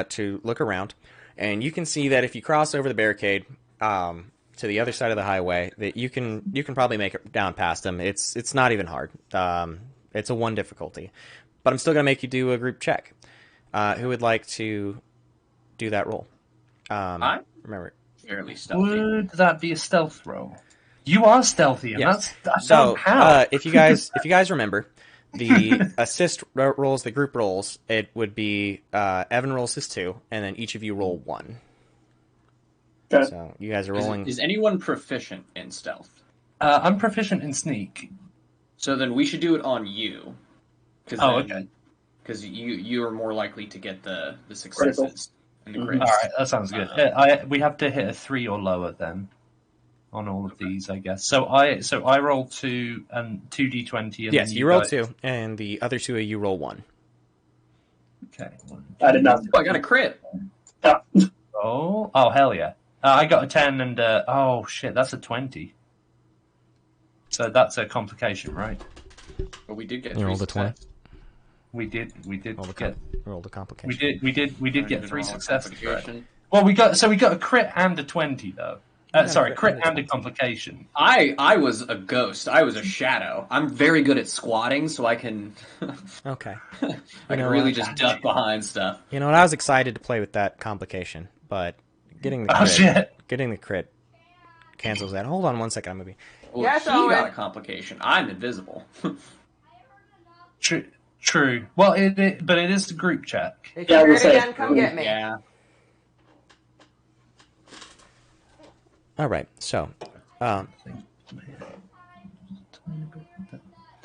A: to look around, and you can see that if you cross over the barricade to the other side of the highway, that you can probably make it down past them. It's not even hard. It's a 1 difficulty, but I'm still gonna make you do a group check. Who would like to do that roll?
C: I
A: remember.
C: fairly stealthy.
D: Would that be a stealth roll? You are stealthy, and
A: Yes.
D: that's
A: So
D: how.
A: if you guys remember, the assist rolls, the group rolls, it would be Evan rolls his 2, and then each of you roll 1.
B: Okay.
A: So you guys are rolling.
C: Is anyone proficient in stealth?
D: I'm proficient in sneak.
C: So then we should do it on you.
D: Okay.
C: Because you are more likely to get the successes and the crits.
D: All right, that sounds good. We have to hit a 3 or lower then on all of these, I guess. So I roll 2 and 2d20. And
A: Yes,
D: then
A: you roll 2, and the other 2 of you roll 1.
D: Okay.
B: I did not.
C: Oh, I got a crit.
D: Oh hell yeah! I got a 10 and oh shit, that's a 20. So that's a complication, right?
C: But we did get.
A: You rolled a 20.
D: We did
A: Rolled a complication.
D: we did get 3 successes. Right?
C: Complication.
D: Well, we got a crit and a 20 though. Crit and a complication.
C: I was a ghost. I was a shadow. I'm very good at squatting, so I can.
A: Okay.
C: I can really just duck behind stuff.
A: You know what? I was excited to play with that complication, but getting the crit cancels that. Hold on 1 second. I'm moving.
C: Well,
E: Yes,
C: he
E: Owen.
C: got a complication. I'm invisible.
D: True. Well, but it is the group chat.
E: If
B: Yeah,
E: you hear
B: we'll
E: it
B: say-
E: again, come get me.
C: Yeah.
A: All right. So,
D: There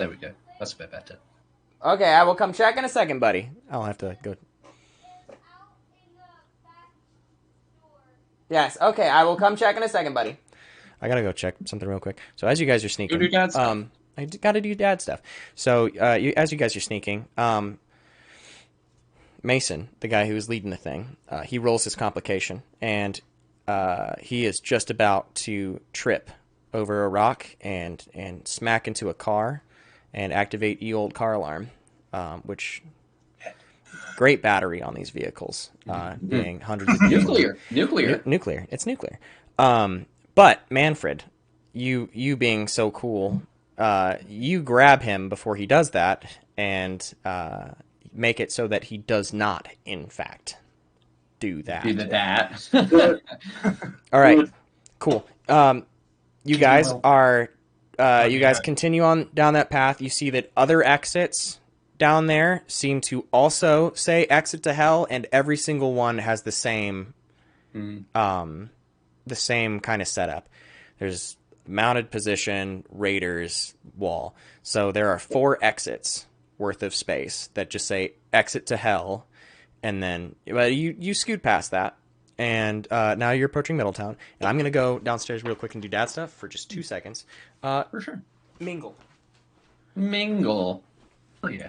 D: we go. That's a bit better.
E: Okay, I will come check in a second, buddy.
A: I'll have to go.
E: Yes, okay, I will come check in a second, buddy.
A: I gotta go check something real quick. So as you guys are sneaking,
C: Go do dad stuff.
A: I gotta do dad stuff. So as you guys are sneaking, Mason, the guy who was leading the thing, he rolls his complication, and he is just about to trip over a rock and smack into a car and activate old car alarm, which great battery on these vehicles, being hundreds of years old. Nuclear. It's nuclear. But Manfred, you being so cool, you grab him before he does that and make it so that he does not, in fact, do that.
C: Do that.
A: All right, cool. You guys are you guys continue on down that path. You see that other exits down there seem to also say exit to hell, and every single one has the same kind of setup. There's mounted position, raiders, wall. So there are 4 exits worth of space that just say exit to hell, and then you scoot past that, and now you're approaching Middletown. And I'm gonna go downstairs real quick and do dad stuff for just 2 seconds.
C: For sure.
E: Mingle.
D: Oh yeah.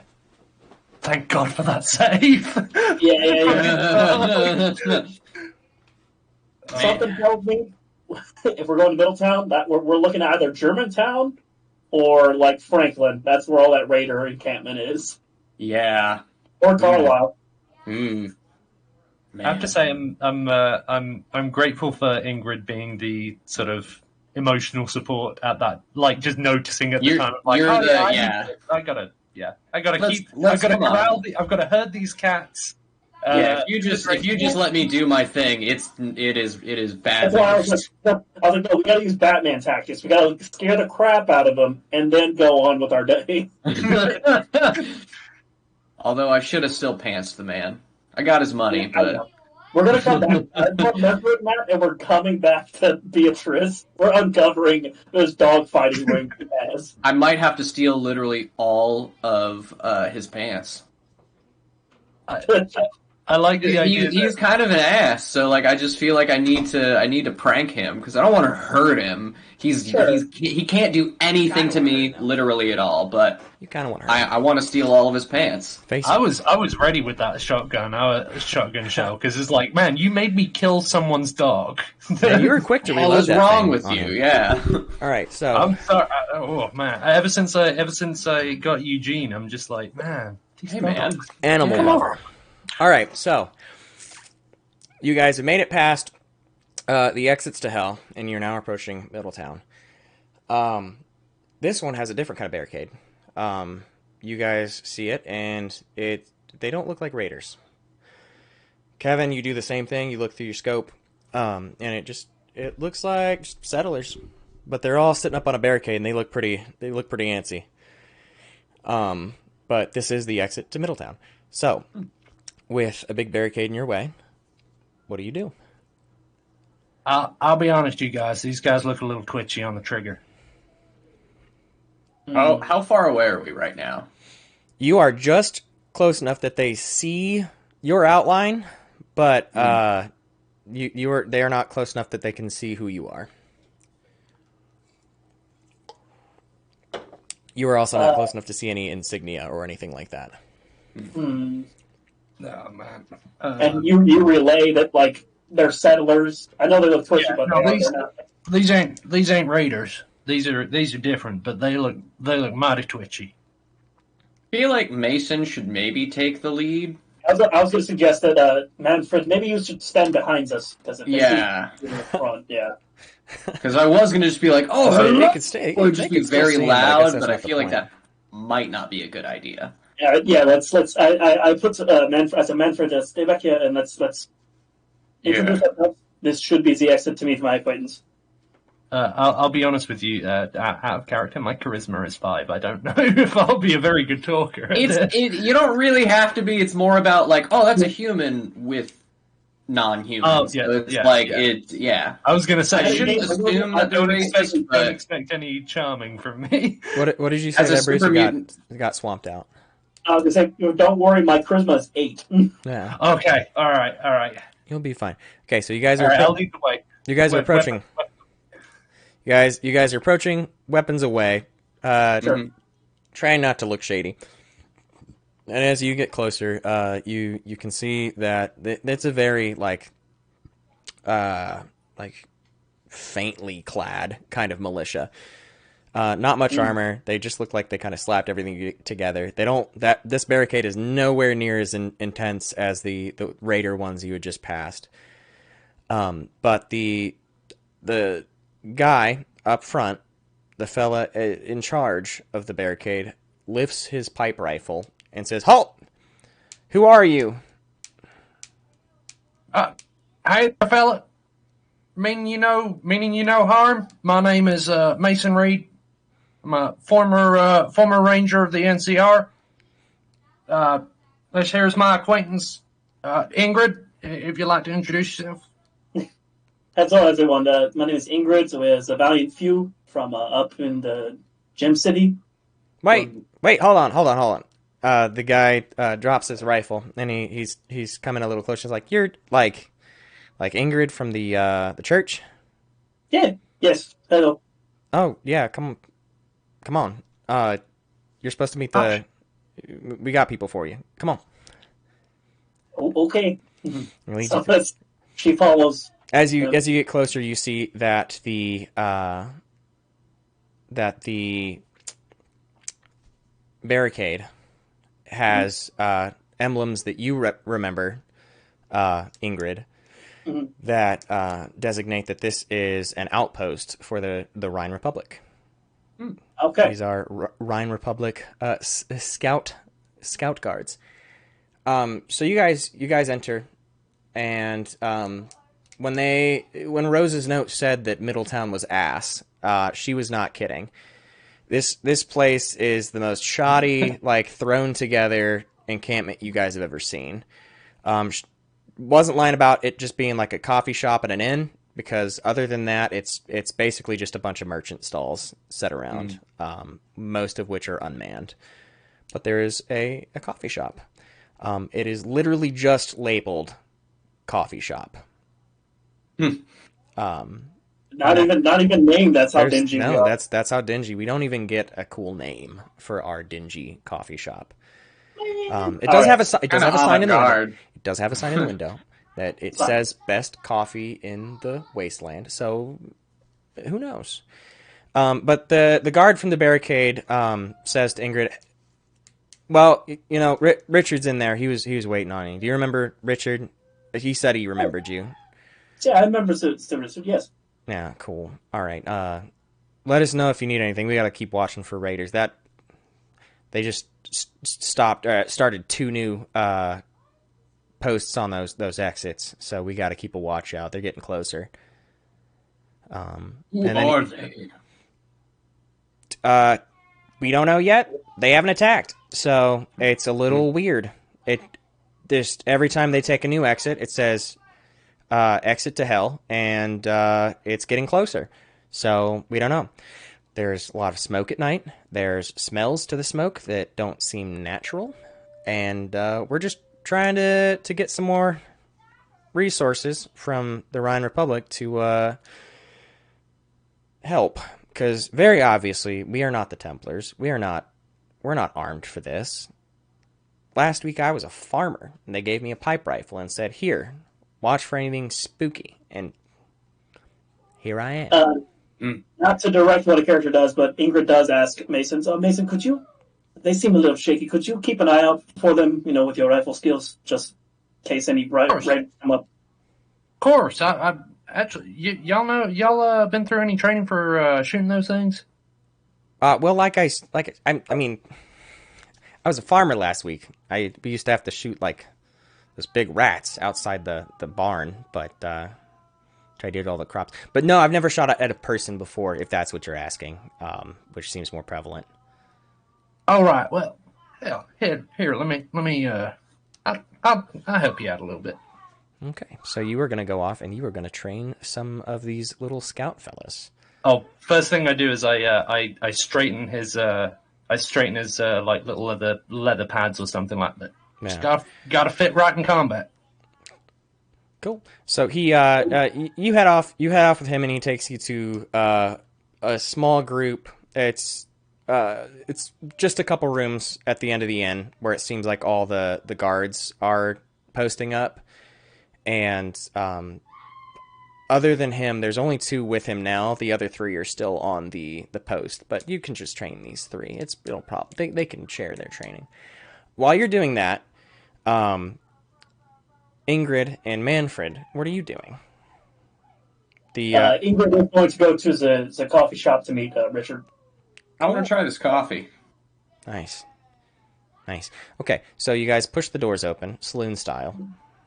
D: Thank God for that save.
B: Yeah. Something tells me if we're going to Middletown, that we're looking at either Germantown or like Franklin. That's where all that raider encampment is.
C: Yeah.
B: Or Carlisle.
C: Man.
D: I have to say, I'm grateful for Ingrid being the sort of emotional support at that, like just noticing at the time. Like, I gotta corral. I've got to herd these cats.
C: Yeah, if you just let me do my thing, it is bad.
B: That's why I was like, no, we gotta use Batman tactics. We gotta scare the crap out of them and then go on with our day.
C: Although I should have still pantsed the man. I got his money, but
B: We're gonna come back and we're coming back to Beatrice. We're uncovering those dogfighting ring he has.
C: I might have to steal literally all of his pants.
D: I like the idea.
C: He's kind of an ass, so like I just feel like I need to prank him because I don't want to hurt him. He can't do anything to me literally at all. But
A: You kind of want to hurt him.
C: I want to steal all of his pants.
D: I was ready with that shotgun shell because it's like, man, you made me kill someone's dog.
A: Yeah, you were quick to reload that.
C: What's wrong
A: thing
C: with
A: on
C: you?
A: him.
C: Yeah.
A: All right, so
D: I'm sorry. Oh man, ever since I got Eugene, I'm just like, man, these
C: Hey
D: dogs.
C: man,
A: animal
C: come
A: lover.
C: over.
A: All right, so you guys have made it past the exits to hell, and you're now approaching Middletown. This one has a different kind of barricade. You guys see it, and they don't look like raiders. Kevin, you do the same thing. You look through your scope, and it looks like just settlers, but they're all sitting up on a barricade, and they look pretty antsy. But this is the exit to Middletown. So, with a big barricade in your way, what do you do?
D: I'll be honest, you guys. These guys look a little twitchy on the trigger.
C: Oh, how far away are we right now?
A: You are just close enough that they see your outline, but they are not close enough that they can see who you are. You are also not close enough to see any insignia or anything like that.
D: Oh man!
B: And you relay that like they're settlers. I know they look twitchy, but they're not.
D: These ain't raiders. These are different, but they look mighty twitchy.
C: I feel like Mason should maybe take the lead.
B: I was going to suggest that Manfred, maybe you should stand behind us because if they see you in the front,
C: Because I was going to just be like, "Oh,
A: So
C: hello,"
A: they could stay,
C: or just
A: they
C: be
A: could still
C: very
A: see him,
C: loud.
A: but
C: But I
A: that's not
C: feel
A: the
C: like
A: point.
C: that might not be a good idea.
B: Yeah. Let's. I put Manfred. I said Manfred, stay back here and let's introduce ourselves. This should be the exit to meet my acquaintance.
D: I'll be honest with you. Out of character, my charisma is 5. I don't know if I'll be a very good talker.
C: You don't really have to be. It's more about like, oh, that's a human with non-humans.
D: Oh, yeah,
C: So it's
D: yeah,
C: like
D: yeah. I was going to say,
C: I shouldn't assume that they're racist, but
D: don't expect any charming from me.
A: What did you say there, Bruce? You got swamped out.
B: I was going to say, don't worry, my charisma is 8.
A: Yeah.
D: Okay. All right.
A: You'll be fine. Okay, so you guys are.
D: All right, I'll lead the way.
A: You guys are approaching. You guys are approaching, weapons away, trying not to look shady. And as you get closer, you can see that it's a very like faintly clad kind of militia. Not much armor. They just look like they kind of slapped everything together. This barricade is nowhere near as intense as the raider ones you had just passed. But the guy up front, the fella in charge of the barricade, lifts his pipe rifle and says, "Halt! Who are you?"
D: Hey, fella. Meaning you know harm. My name is Mason Reed. I'm a former ranger of the NCR. This here's my acquaintance, Ingrid. If you'd like to introduce yourself.
B: That's all, everyone. My name is Ingrid. So it's a valiant few from up in the Gem City.
A: Wait, hold on. The guy drops his rifle and he's coming a little closer. He's like, "You're like Ingrid from the church?"
B: Yeah. Yes. Hello.
A: Oh yeah, come on. You're supposed to meet the. We got people for you. Come on.
B: Okay. So she follows.
A: As you get closer, you see that the barricade has emblems that you remember, Ingrid, that designate that this is an outpost for the Rhine Republic.
B: Okay.
A: These are Rhine Republic scout guards. So you guys enter, and when Rose's note said that Middletown was ass, she was not kidding. This place is the most shoddy, like thrown together encampment you guys have ever seen. Wasn't lying about it just being like a coffee shop and an inn, because other than that, it's basically just a bunch of merchant stalls set around, most of which are unmanned. But there is a coffee shop. It is literally just labeled coffee shop.
B: Not even named. That's how dingy we are.
A: That's how dingy. We don't even get a cool name for our dingy coffee shop. It does have a sign in the window. It does have a sign in the window that it says best coffee in the wasteland. So who knows? But the guard from the barricade says to Ingrid, "Well, you know, Richard's in there. He was waiting on you. Do you remember Richard? He said he remembered you."
B: Yeah, I remember Richard. Yes.
A: Yeah, cool. All right. Let us know if you need anything. We got to keep watching for raiders. They just started 2 new posts on those exits, so we got to keep a watch out. They're getting closer.
C: Who are they?
A: We don't know yet. They haven't attacked, so it's a little weird. It just every time they take a new exit, it says exit to hell, and it's getting closer. So we don't know. There's a lot of smoke at night. There's smells to the smoke that don't seem natural, and we're just trying to get some more resources from the Rhine Republic to help. Because very obviously, we are not the Templars. We're not armed for this. Last week, I was a farmer, and they gave me a pipe rifle and said, "Here, watch for anything spooky." And here I am.
B: Not to direct what a character does, but Ingrid does ask Mason. So, Mason, they seem a little shaky. Could you keep an eye out for them, with your rifle skills, just in case any raiders come up?
D: Of course. I actually, y'all been through any training for shooting those things?
A: Well, I mean, I was a farmer last week. We used to have to shoot like those big rats outside the barn, but try to get all the crops. But no, I've never shot at a person before, if that's what you're asking, which seems more prevalent.
D: All right. Well, here. Let me. I'll help you out a little bit.
A: Okay, so you were going to go off and you were going to train some of these little scout fellas.
D: Oh, first thing I do is I straighten his like little leather pads or something like that.
A: Yeah.
D: Just gotta fit right in combat.
A: Cool. So he you head off with him, and he takes you to a small group. It's just a couple rooms at the end of the inn where it seems like all the guards are posting up. And other than him, there's only 2 with him now. The other 3 are still on the post, but you can just train these 3. It'll probably they can share their training. While you're doing that, Ingrid and Manfred, what are you doing?
B: Ingrid is going to go to the coffee shop to meet Richard.
C: I want to try this coffee.
A: Nice. Okay, so you guys push the doors open, saloon style.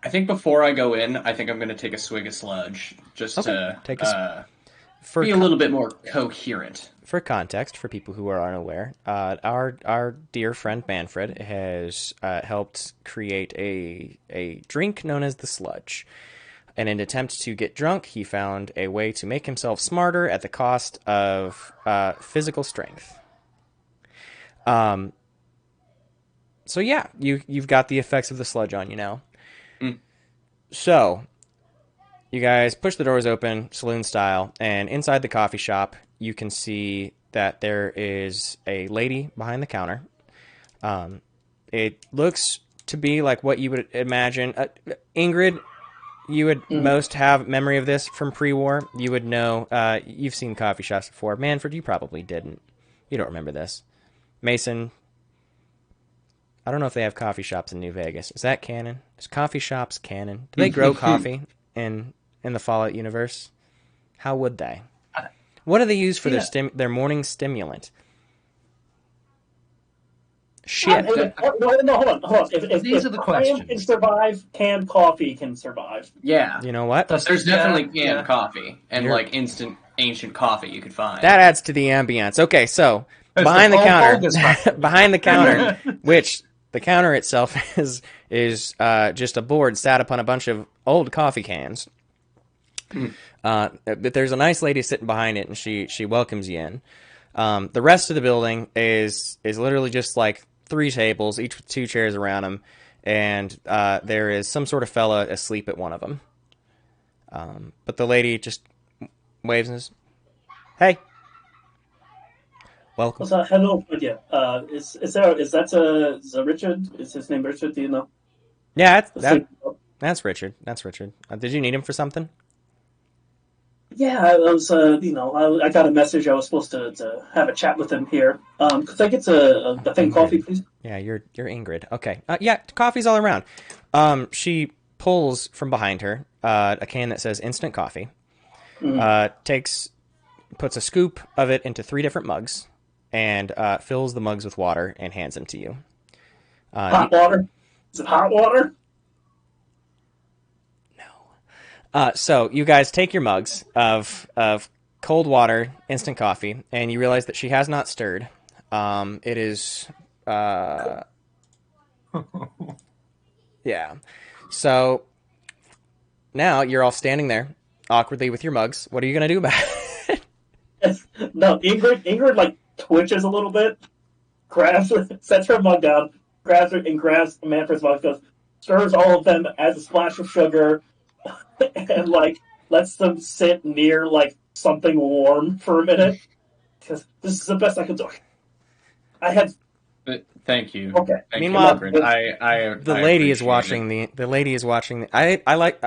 C: I think before I go in, I think I'm going to take a swig of sludge, just to be a little bit more coherent.
A: For context, for people who are unaware, our dear friend Manfred has helped create a drink known as the sludge. In an attempt to get drunk, he found a way to make himself smarter at the cost of physical strength. So yeah, you've got the effects of the sludge on you now. So, you guys push the doors open, saloon style, and inside the coffee shop, you can see that there is a lady behind the counter. It looks to be like what you would imagine. Ingrid, you would most have memory of this from pre-war. You would know, you've seen coffee shops before. Manfred, you probably didn't. You don't remember this. Mason, I don't know if they have coffee shops in New Vegas. Is that canon? Is coffee shops canon? Do they grow coffee in the Fallout universe? How would they? What do they use for their morning stimulant? Shit.
B: No, hold on.
D: These are the questions.
B: Can survive, canned coffee can survive.
C: Yeah.
A: You know what?
C: There's definitely canned coffee and like instant ancient coffee you could find.
A: That adds to the ambience. Okay, so behind the counter, which the counter itself is just a board sat upon a bunch of old coffee cans. But there's a nice lady sitting behind it, and she welcomes you in. The rest of the building is literally just like 3 tables, each with 2 chairs around them, and there is some sort of fella asleep at one of them. But the lady just waves and says, "Hey, welcome."
B: Hello, yeah. Is that Richard? Is his name Richard? Do you know?
A: Yeah, that's Richard. That's Richard. Did you need him for something?
B: Yeah, I was, I got a message. I was supposed to have a chat with him here. Could I get a thing coffee, please?
A: Yeah, you're Ingrid. Okay. Yeah, coffee's all around. She pulls from behind her a can that says instant coffee. Puts a scoop of it into 3 different mugs, and fills the mugs with water and hands them to you.
B: Hot water? Is it hot water?
A: So you guys take your mugs of cold water, instant coffee, and you realize that she has not stirred. It is, yeah. So now you're all standing there awkwardly with your mugs. What are you gonna do about it?
B: No, Ingrid like twitches a little bit, sets her mug down, grabs Manfred's mug, goes, stirs all of them, adds a splash of sugar, and like lets them sit near like something warm for a minute. Because this is the best I can do.
C: Thank you.
B: Okay.
A: Meanwhile,
C: the
A: lady is watching the lady is watching. I like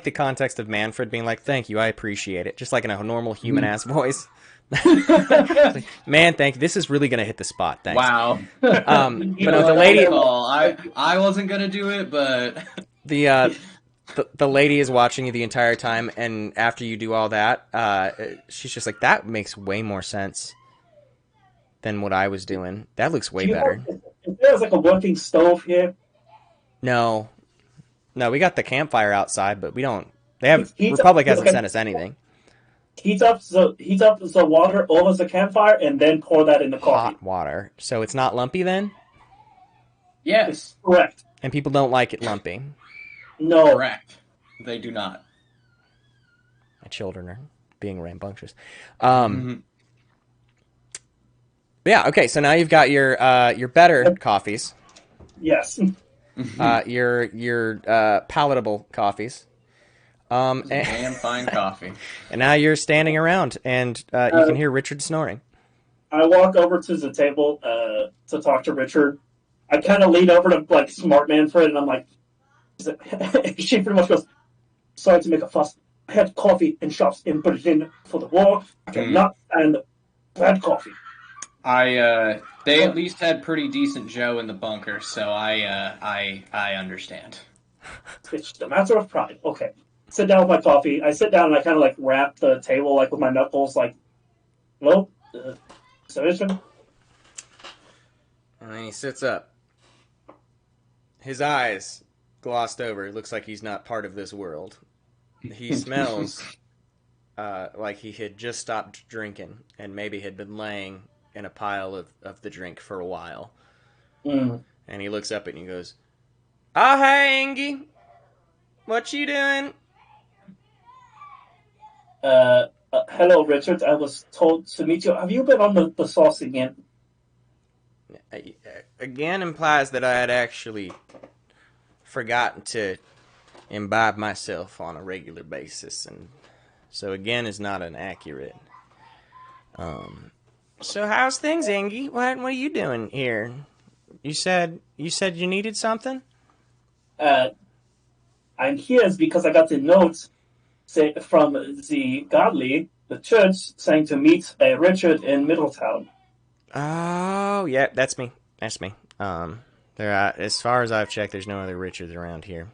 A: the context of Manfred being like, "Thank you, I appreciate it," just like in a normal human ass voice. Like, man, thank you. This is really gonna hit the spot. Thanks.
C: Wow.
A: But no, the lady.
C: I wasn't gonna do it, but
A: the lady is watching you the entire time, and after you do all that, she's just like, "That makes way more sense than what I was doing. That looks way better."
B: If there's like a working stove here.
A: No, we got the campfire outside, but we don't. Republic hasn't sent us anything.
B: Heat up the water over the campfire and then pour that in the coffee.
A: Hot water, so it's not lumpy then.
C: Yes,
B: correct.
A: And people don't like it lumpy.
B: No,
C: correct. They do not.
A: My children are being rambunctious. Yeah. Okay. So now you've got your better coffees.
B: Yes.
A: Your palatable coffees.
C: Damn fine coffee.
A: And now you're standing around, and you can hear Richard snoring.
B: I walk over to the table to talk to Richard. I kind of lean over to like smart Manfred, and I'm like, she pretty much goes, "Sorry to make a fuss. I had coffee in shops in Berlin for the war. I cannot stand bad coffee."
C: They at least had pretty decent Joe in the bunker, so I understand.
B: It's just a matter of pride. Okay. Sit down with my coffee. I sit down and I kind of like rap the table like with my knuckles, like, "Hello, submission."
A: And then he sits up. His eyes glossed over. It looks like he's not part of this world. He smells like he had just stopped drinking and maybe had been laying in a pile of the drink for a while. And he looks up and he goes, "Oh, hey, Ingy. What you doing?"
B: Hello, Richard. I was told to meet you. Have you been on the sauce again?
A: Again implies that I had actually forgotten to imbibe myself on a regular basis, and so again is not an accurate. So how's things, Ingy? What are you doing here? You said you needed something?
B: I'm here because I got the note from the godly, the church, saying to meet Richard in Middletown.
A: Oh, yeah, that's me. That's me. As far as I've checked, there's no other Richards around here.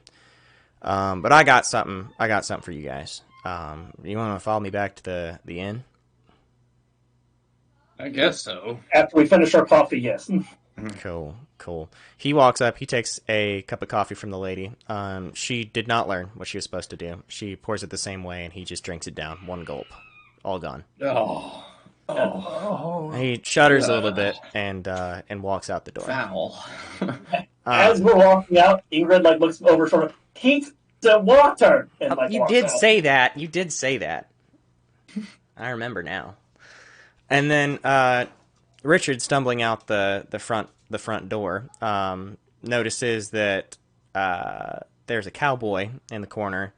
A: But I got something. I got something for you guys. You want to follow me back to the inn?
C: I guess so.
B: After we finish our coffee, yes.
A: Cool. He walks up. He takes a cup of coffee from the lady. She did not learn what she was supposed to do. She pours it the same way, and he just drinks it down. One gulp. All gone.
C: Oh.
A: He shudders a little bit and walks out the door.
C: Foul.
B: As we're walking out, Ingrid looks over sort of, "Heat the water!" And
A: you did say that. You did say that. I remember now. And then Richard stumbling out the front door notices that there's a cowboy in the corner,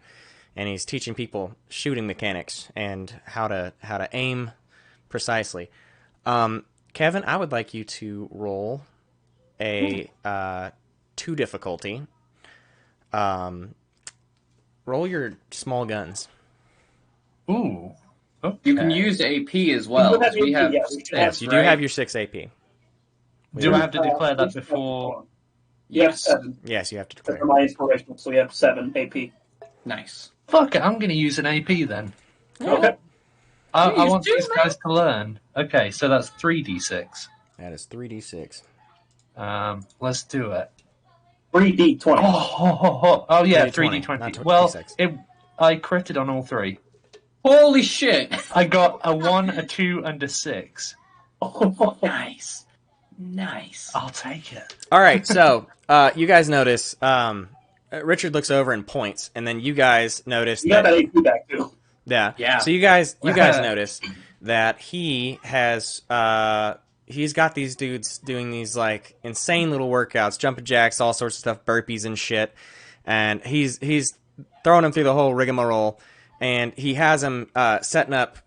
A: and he's teaching people shooting mechanics and how to aim precisely. Kevin, I would like you to roll a 2 difficulty. Roll your small guns.
D: Ooh. Okay.
C: You can use AP as well. We have
A: Yes, you do have your 6 AP.
D: Do I have to declare that before?
B: Yes.
A: Yes, you have to declare.
B: For my inspiration, so we have 7 AP.
C: Nice.
D: Fuck it, I'm going to use an AP then.
B: Okay.
D: I want these guys to learn. Okay, so that's 3d6.
A: That is 3d6.
D: Let's do it.
B: 3d20.
D: Oh yeah,
A: 3d20,
D: 3d20.
A: not
D: Well,
A: d6.
D: I critted on all 3.
C: Holy shit!
D: I got a 1, a 2, and a 6.
C: Nice. Nice.
D: I'll take it.
A: All right, so you guys notice Richard looks over and points, and then you guys notice
B: You got that AP back, too.
A: Yeah. So you guys notice that he has he's got these dudes doing these like insane little workouts, jumping jacks, all sorts of stuff, burpees and shit, and he's throwing them through the whole rigmarole, and he has them setting up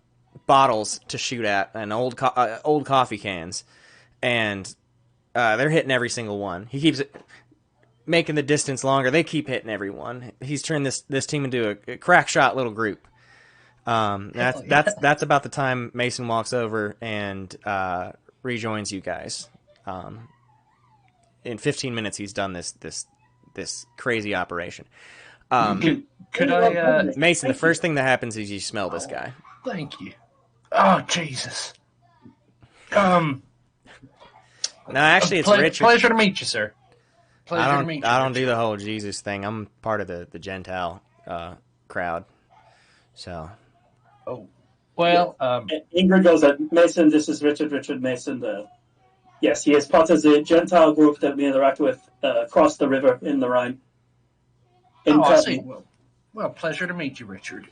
A: bottles to shoot at and old coffee cans, and they're hitting every single one. He keeps making the distance longer. They keep hitting everyone. He's turned this team into a crack shot little group. That's about the time Mason walks over and rejoins you guys. In 15 minutes, he's done this crazy operation.
D: Could I?
A: Mason, the first thing that happens is you smell this guy.
D: Thank you. Oh Jesus.
A: No, actually, it's Richard.
D: Pleasure to meet you, sir.
A: I don't do the whole Jesus thing. I'm part of the Gentile crowd. So.
D: Oh. Well,
B: Ingrid goes, Mason, this is Richard Mason. Yes, he is part of the Gentile group that we interact with across the river in the Rhine.
D: I see. Well, pleasure to meet you, Richard.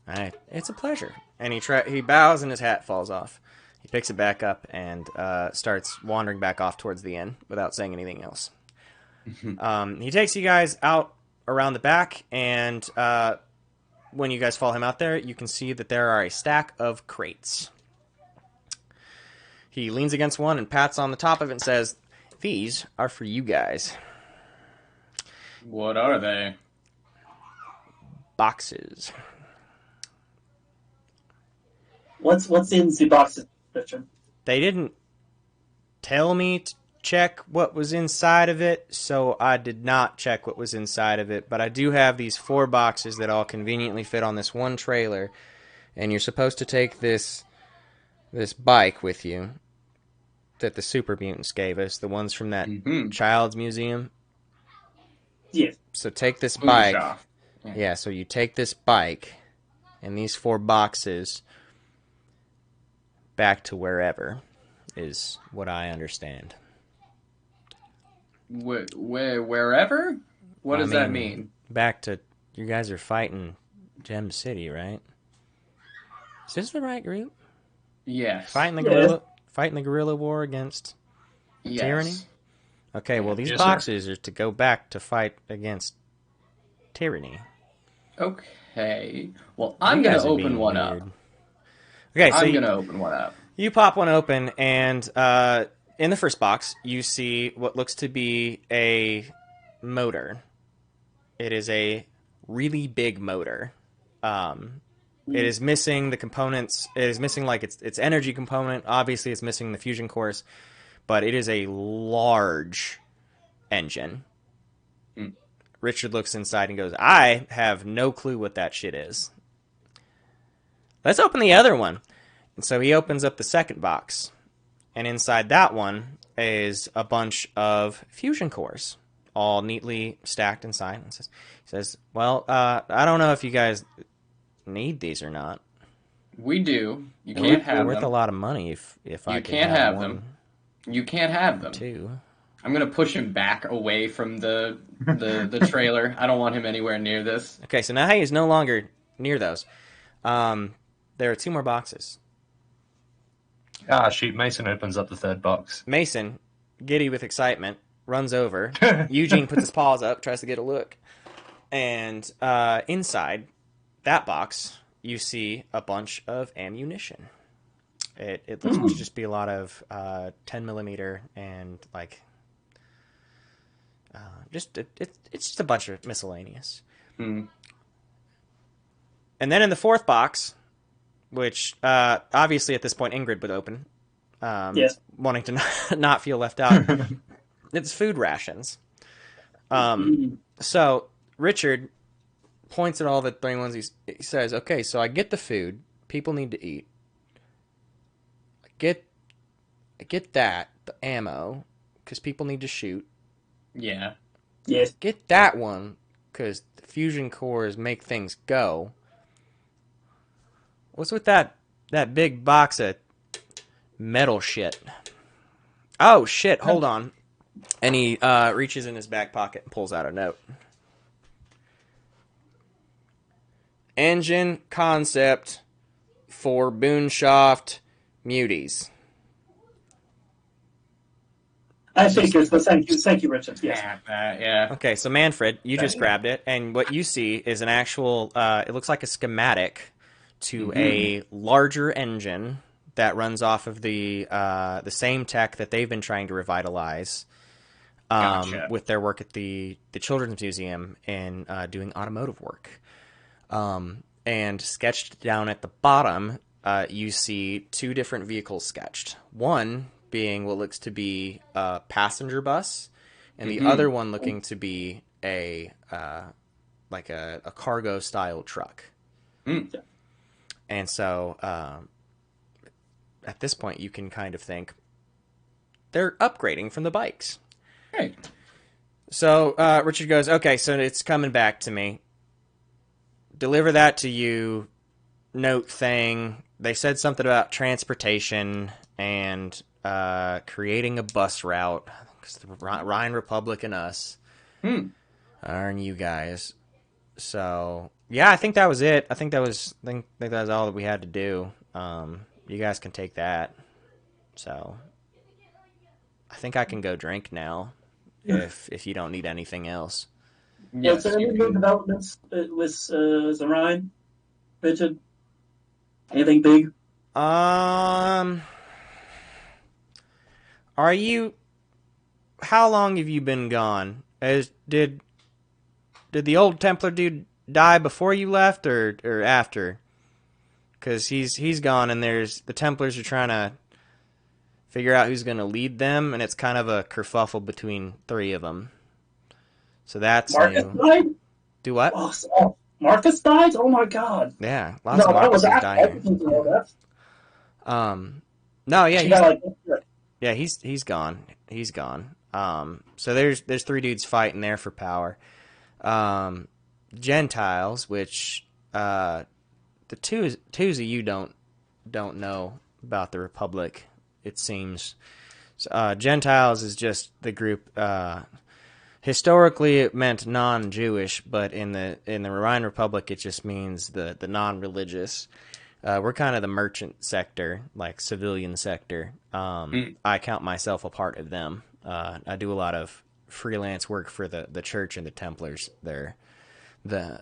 A: All right, it's a pleasure. And he bows and his hat falls off. He picks it back up and starts wandering back off towards the inn without saying anything else. He takes you guys out around the back, and when you guys follow him out there, you can see that there are a stack of crates. He leans against one and pats on the top of it and says, "These are for you guys."
C: What are they?
A: Boxes.
B: What's in the boxes, Richard?
A: They didn't tell me to check what was inside of it, so I did not check what was inside of it, but I do have these 4 boxes that all conveniently fit on this one trailer, and you're supposed to take this bike with you that the super mutants gave us, the ones from that child's museum.
B: Yes.
A: So take this bike.
C: Yeah,
A: so you take this bike and these 4 boxes back to wherever is what I understand.
C: Wherever? What does that mean?
A: Back to, you guys are fighting Gem City, right? Is this the right group?
C: Yes.
A: Fighting the guerrilla war against tyranny? Okay, well, these boxes are to go back to fight against tyranny.
C: Okay. Well, I'm going to open one up.
A: Okay, so
C: I'm going to open one up.
A: You pop one open, and in the first box, you see what looks to be a motor. It is a really big motor. It is missing the components. It is missing like its energy component. Obviously, it's missing the fusion cores, but it is a large engine. Richard looks inside and goes, "I have no clue what that shit is. Let's open the other one." And so he opens up the second box, and inside that one is a bunch of fusion cores, all neatly stacked inside. And he says, "Well, I don't know if you guys need these or not.
C: We do. You can't have them.
A: They're worth a lot of money if I
C: can't have them. You can't have them.
A: Too."
C: I'm gonna push him back away from the trailer. I don't want him anywhere near this.
A: Okay, so now he is no longer near those. There are 2 more boxes.
D: Ah, shoot! Mason opens up the third box.
A: Mason, giddy with excitement, runs over. Eugene puts his paws up, tries to get a look. And inside that box, you see a bunch of ammunition. It looks to just be a lot of 10 millimeter and like it's just a bunch of miscellaneous. And then in the fourth box, which obviously at this point Ingrid would open,
B: Yes.
A: wanting to not feel left out, it's food rations. So Richard points at all the three ones. He says, "Okay, so I get the food. People need to eat. I get that, the ammo, because people need to shoot.
C: Yeah.
B: Yes.
A: Get that one, because the fusion cores make things go. What's with that big box of metal shit? Oh, shit, hold on." And he reaches in his back pocket and pulls out a note. Engine concept for Boonshaft Muties.
B: I figured, but thank you, Richard. Yes.
C: Yeah.
A: Okay, so Manfred, you just grabbed it, and what you see is an actual, it looks like a schematic to a larger engine that runs off of the same tech that they've been trying to revitalize with their work at the Children's Museum in doing automotive work. And sketched down at the bottom, you see two different vehicles sketched. One being what looks to be a passenger bus, and the other one looking to be a cargo style truck. And so at this point, you can kind of think they're upgrading from the bikes.
C: Right.
A: So Richard goes, "Okay, so it's coming back to me. Deliver that to you. Note thing. They said something about transportation and creating a bus route, because the Rhine Republic and us are you guys." So yeah, I think that was it. I think that was all that we had to do. You guys can take that. So I think I can go drink now, if you don't need anything else.
B: Yes, any new developments with Zarine, Richard? Anything big?
A: Are you? How long have you been gone? Did the old Templar dude die before you left, or after? Because he's gone, and the Templars are trying to figure out who's going to lead them, and it's kind of a kerfuffle between three of them. So that's
B: Marcus
A: new.
B: died?
A: Do what?
B: Oh, Marcus died? Oh my god.
A: Yeah, lots of Marcuses dying. No, yeah, he's gone. He's gone. So there's three dudes fighting there for power. Gentiles, which the twos of you don't know about the Republic, it seems. So, Gentiles is just the group. Historically, it meant non-Jewish, but in the Rhine Republic, it just means the non-religious. We're kind of the merchant sector, like civilian sector. I count myself a part of them. I do a lot of freelance work for the church and the Templars there. And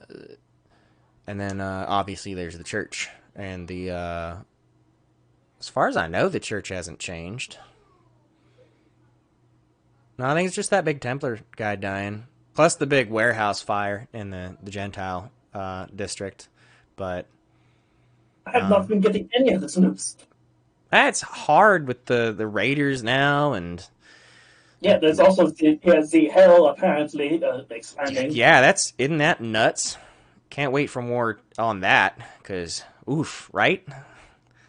A: then obviously there's the church, and the as far as I know, the church hasn't changed. No, I think it's just that big Templar guy dying, plus the big warehouse fire in the Gentile district. But
B: I have not been getting any of this news.
A: That's hard with the Raiders now, and
B: yeah, there's also the hell apparently expanding.
A: Yeah, isn't that nuts? Can't wait for more on that, because oof, right?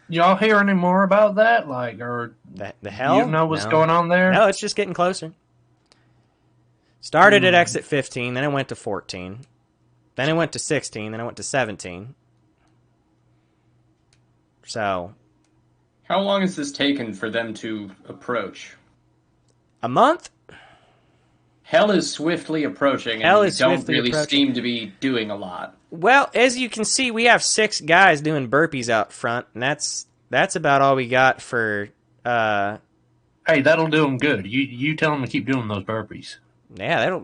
D: Y'all hear any more about that? Like, or
A: the hell?
D: You know what's going on there?
A: No, it's just getting closer. Started at exit 15, then it went to 14, then it went to 16, then it went to 17. So,
C: how long has this taken for them to approach?
A: A month?
C: Hell is swiftly approaching, and you don't really seem to be doing a lot.
A: Well, as you can see, we have 6 guys doing burpees out front, and that's about all we got for
D: Hey, that'll do them good. You tell them to keep doing those burpees.
A: Yeah,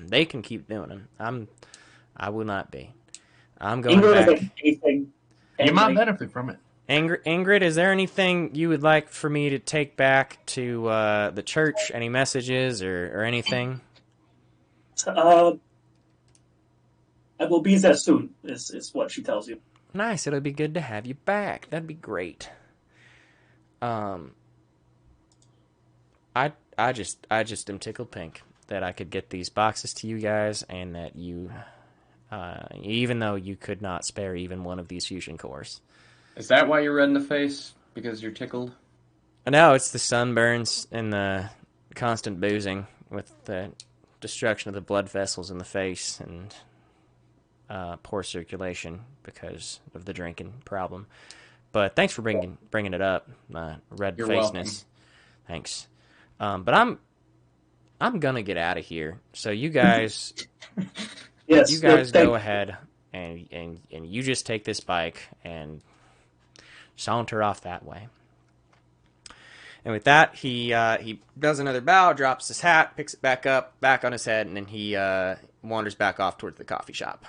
A: they can keep doing them. I will not be. I'm going
B: Ingrid
A: back.
B: is like anything.
D: You might benefit from it.
A: Ingrid, is there anything you would like for me to take back to the church? Any messages or anything?
B: I will be there soon, is what she tells you.
A: Nice. It'll be good to have you back. That'd be great. I just am tickled pink that I could get these boxes to you guys, and that you, even though you could not spare even one of these fusion cores.
C: Is that why you're red in the face? Because you're tickled?
A: No, it's the sunburns and the constant boozing with the destruction of the blood vessels in the face and poor circulation because of the drinking problem. But thanks for bringing it up, red
C: You're
A: facedness.
C: welcome.
A: Thanks. But I'm gonna get out of here. So you guys,
B: Yes,
A: you guys go ahead and you just take this bike and saunter off that way. And with that, he does another bow, drops his hat, picks it back up, back on his head, and then he wanders back off towards the coffee shop.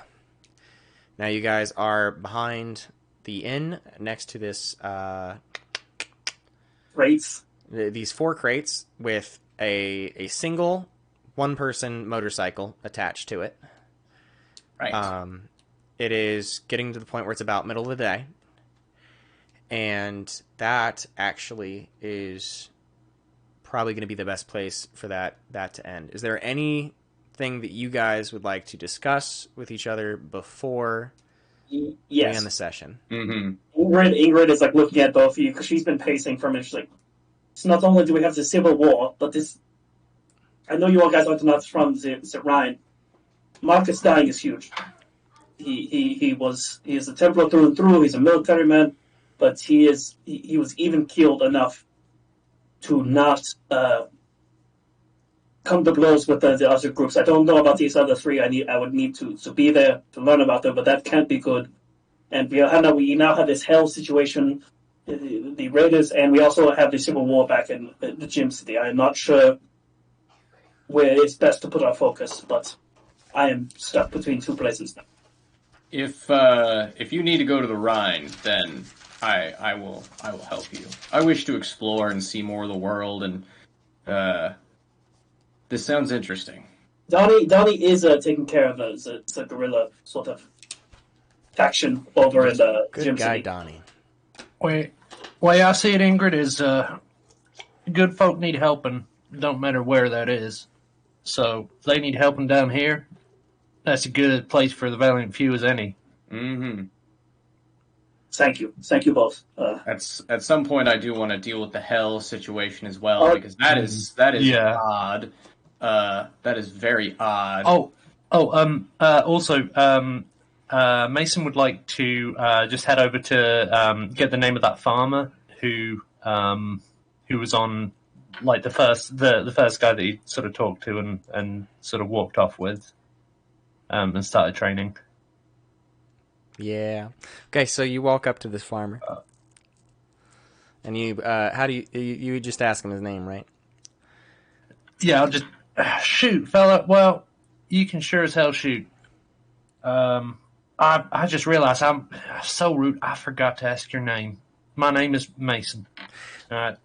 A: Now you guys are behind the inn next to this
B: crates.
A: These 4 crates with a single one-person motorcycle attached to it.
C: Right.
A: It is getting to the point where it's about middle of the day. And that actually is probably going to be the best place for that to end. Is there anything that you guys would like to discuss with each other before we end the session?
C: Mm-hmm.
B: Ingrid is like looking at both of you because she's been pacing from it. She's like, so not only do we have the Civil War, but this. I know you all guys are not from the Rhine. Marcus dying is huge. He is a Templar through and through. He's a military man, but he was even keeled enough to not come to blows with the other groups. I don't know about these other 3. I would need to be there to learn about them, but that can't be good. And we now have this hell situation, the Raiders, and we also have the Civil War back in the Gym City. I'm not sure where it's best to put our focus, but I am stuck between 2 places now.
C: If you need to go to the Rhine, then I will help you. I wish to explore and see more of the world, and this sounds interesting.
B: Donnie is taking care of the guerrilla sort of faction over in the Gym
A: Good guy,
B: City.
A: Donnie.
D: Way I see it, Ingrid, is good folk need helping. Don't matter where that is. So if they need helping down here, that's a good place for the valiant few as any.
C: Mm-hmm.
B: Thank you both.
C: At some point, I do want to deal with the hell situation as well, because that is odd. That is very odd.
D: Also, Mason would like to just head over to get the name of that farmer who was on like the first guy that he sort of talked to and sort of walked off with, and started training.
A: Yeah. Okay, so you walk up to this farmer, and you how do you just ask him his name, right?
D: Yeah, I'll just shoot, fella. Well, you can sure as hell shoot. I just realized I'm so rude. I forgot to ask your name. My name is Mason.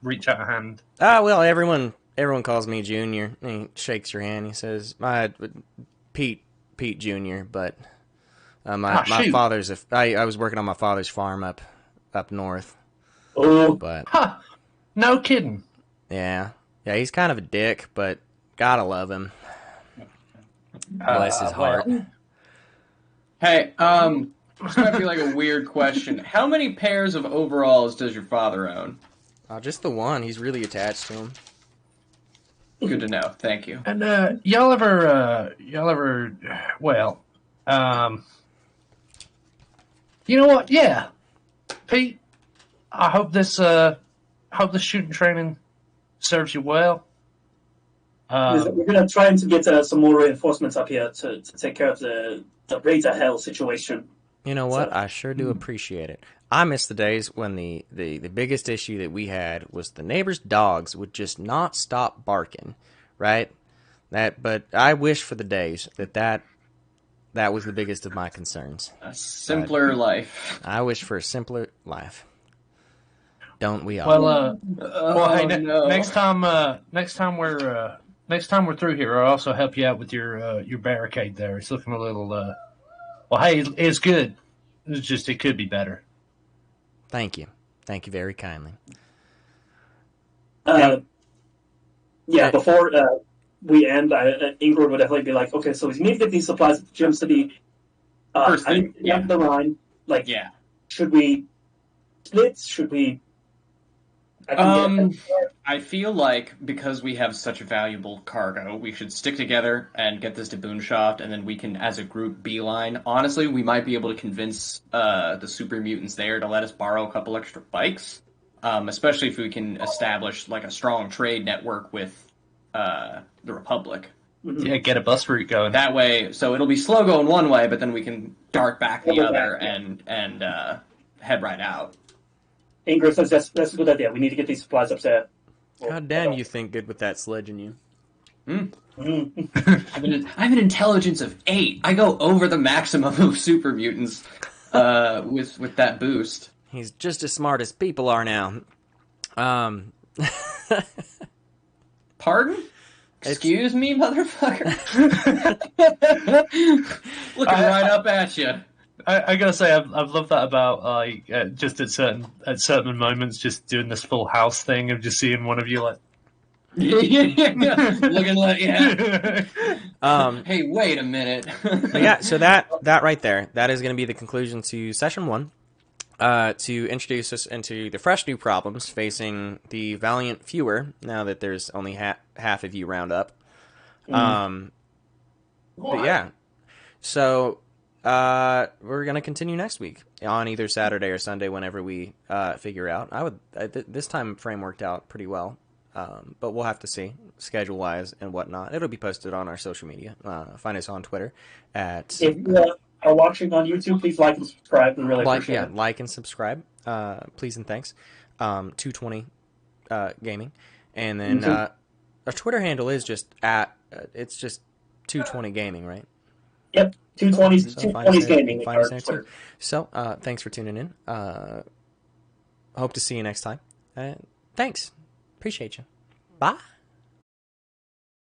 D: Reach out a hand.
A: Well, everyone calls me Junior. He shakes your hand. He says, Pete Junior, but my father's I was working on my father's farm up north.
B: Oh,
A: but
D: no kidding.
A: Yeah, he's kind of a dick, but gotta love him. Bless his heart.
C: Hey, this might be like a weird question. How many pairs of overalls does your father own?
A: Just the one. He's really attached to him.
C: Good to know. Thank you.
D: And y'all ever, well, you know what? Yeah, Pete. I hope this shooting training serves you well.
B: we're gonna try to get some more reinforcements up here to take care of the Raider Hell situation.
A: You know what?
B: So,
A: I sure do appreciate it. I miss the days when the biggest issue that we had was the neighbors' dogs would just not stop barking, right? But I wish for the days that was the biggest of my concerns.
C: A simpler life.
A: I wish for a simpler life. Don't we all?
D: Well, hey,
C: no.
D: next time we're through here, I'll also help you out with your barricade there. It's looking a little. Well, hey, it's good. It's just it could be better.
A: Thank you very kindly.
B: Before we end, Ingrid would definitely be like, okay, so we need to get these supplies at Gem City.
C: First thing,
B: the Rhine. Like,
C: Yeah.
B: should we split? Should we?
C: I feel like because we have such valuable cargo, we should stick together and get this to Boonshaft, and then we can, as a group, beeline. Honestly, we might be able to convince the super mutants there to let us borrow a couple extra bikes, especially if we can establish like a strong trade network with the Republic.
D: Yeah, get a bus route going.
C: That way, so it'll be slow going one way, but then we can dart back the other and head right out.
B: Ingrid says that's a good idea. We need to get these supplies upset.
A: God damn, you think good with that sledge in you.
C: I have an intelligence of 8. I go over the maximum of super mutants with that boost.
A: He's just as smart as people are now.
C: Pardon? Excuse me, motherfucker. Looking right up at you.
D: I gotta say, I've loved that about just at certain moments, just doing this full house thing of just seeing one of you like,
C: looking like Hey, wait a minute.
A: Yeah, so that right there, that is going to be the conclusion to session 1. To introduce us into the fresh new problems facing the valiant fewer. Now that there's only half of you round up. But yeah, so. We're gonna continue next week on either Saturday or Sunday, whenever we figure out. This time frame worked out pretty well, but we'll have to see schedule wise and whatnot. It'll be posted on our social media. Find us on Twitter at.
B: If you are watching on YouTube, please like and subscribe. We really appreciate it.
A: Like and subscribe, please and thanks. 220 gaming, and then our Twitter handle is just it's just 220 gaming, right?
B: Yep. 220's gaming.
A: So, thanks for tuning in. Hope to see you next time. Thanks. Appreciate you. Bye.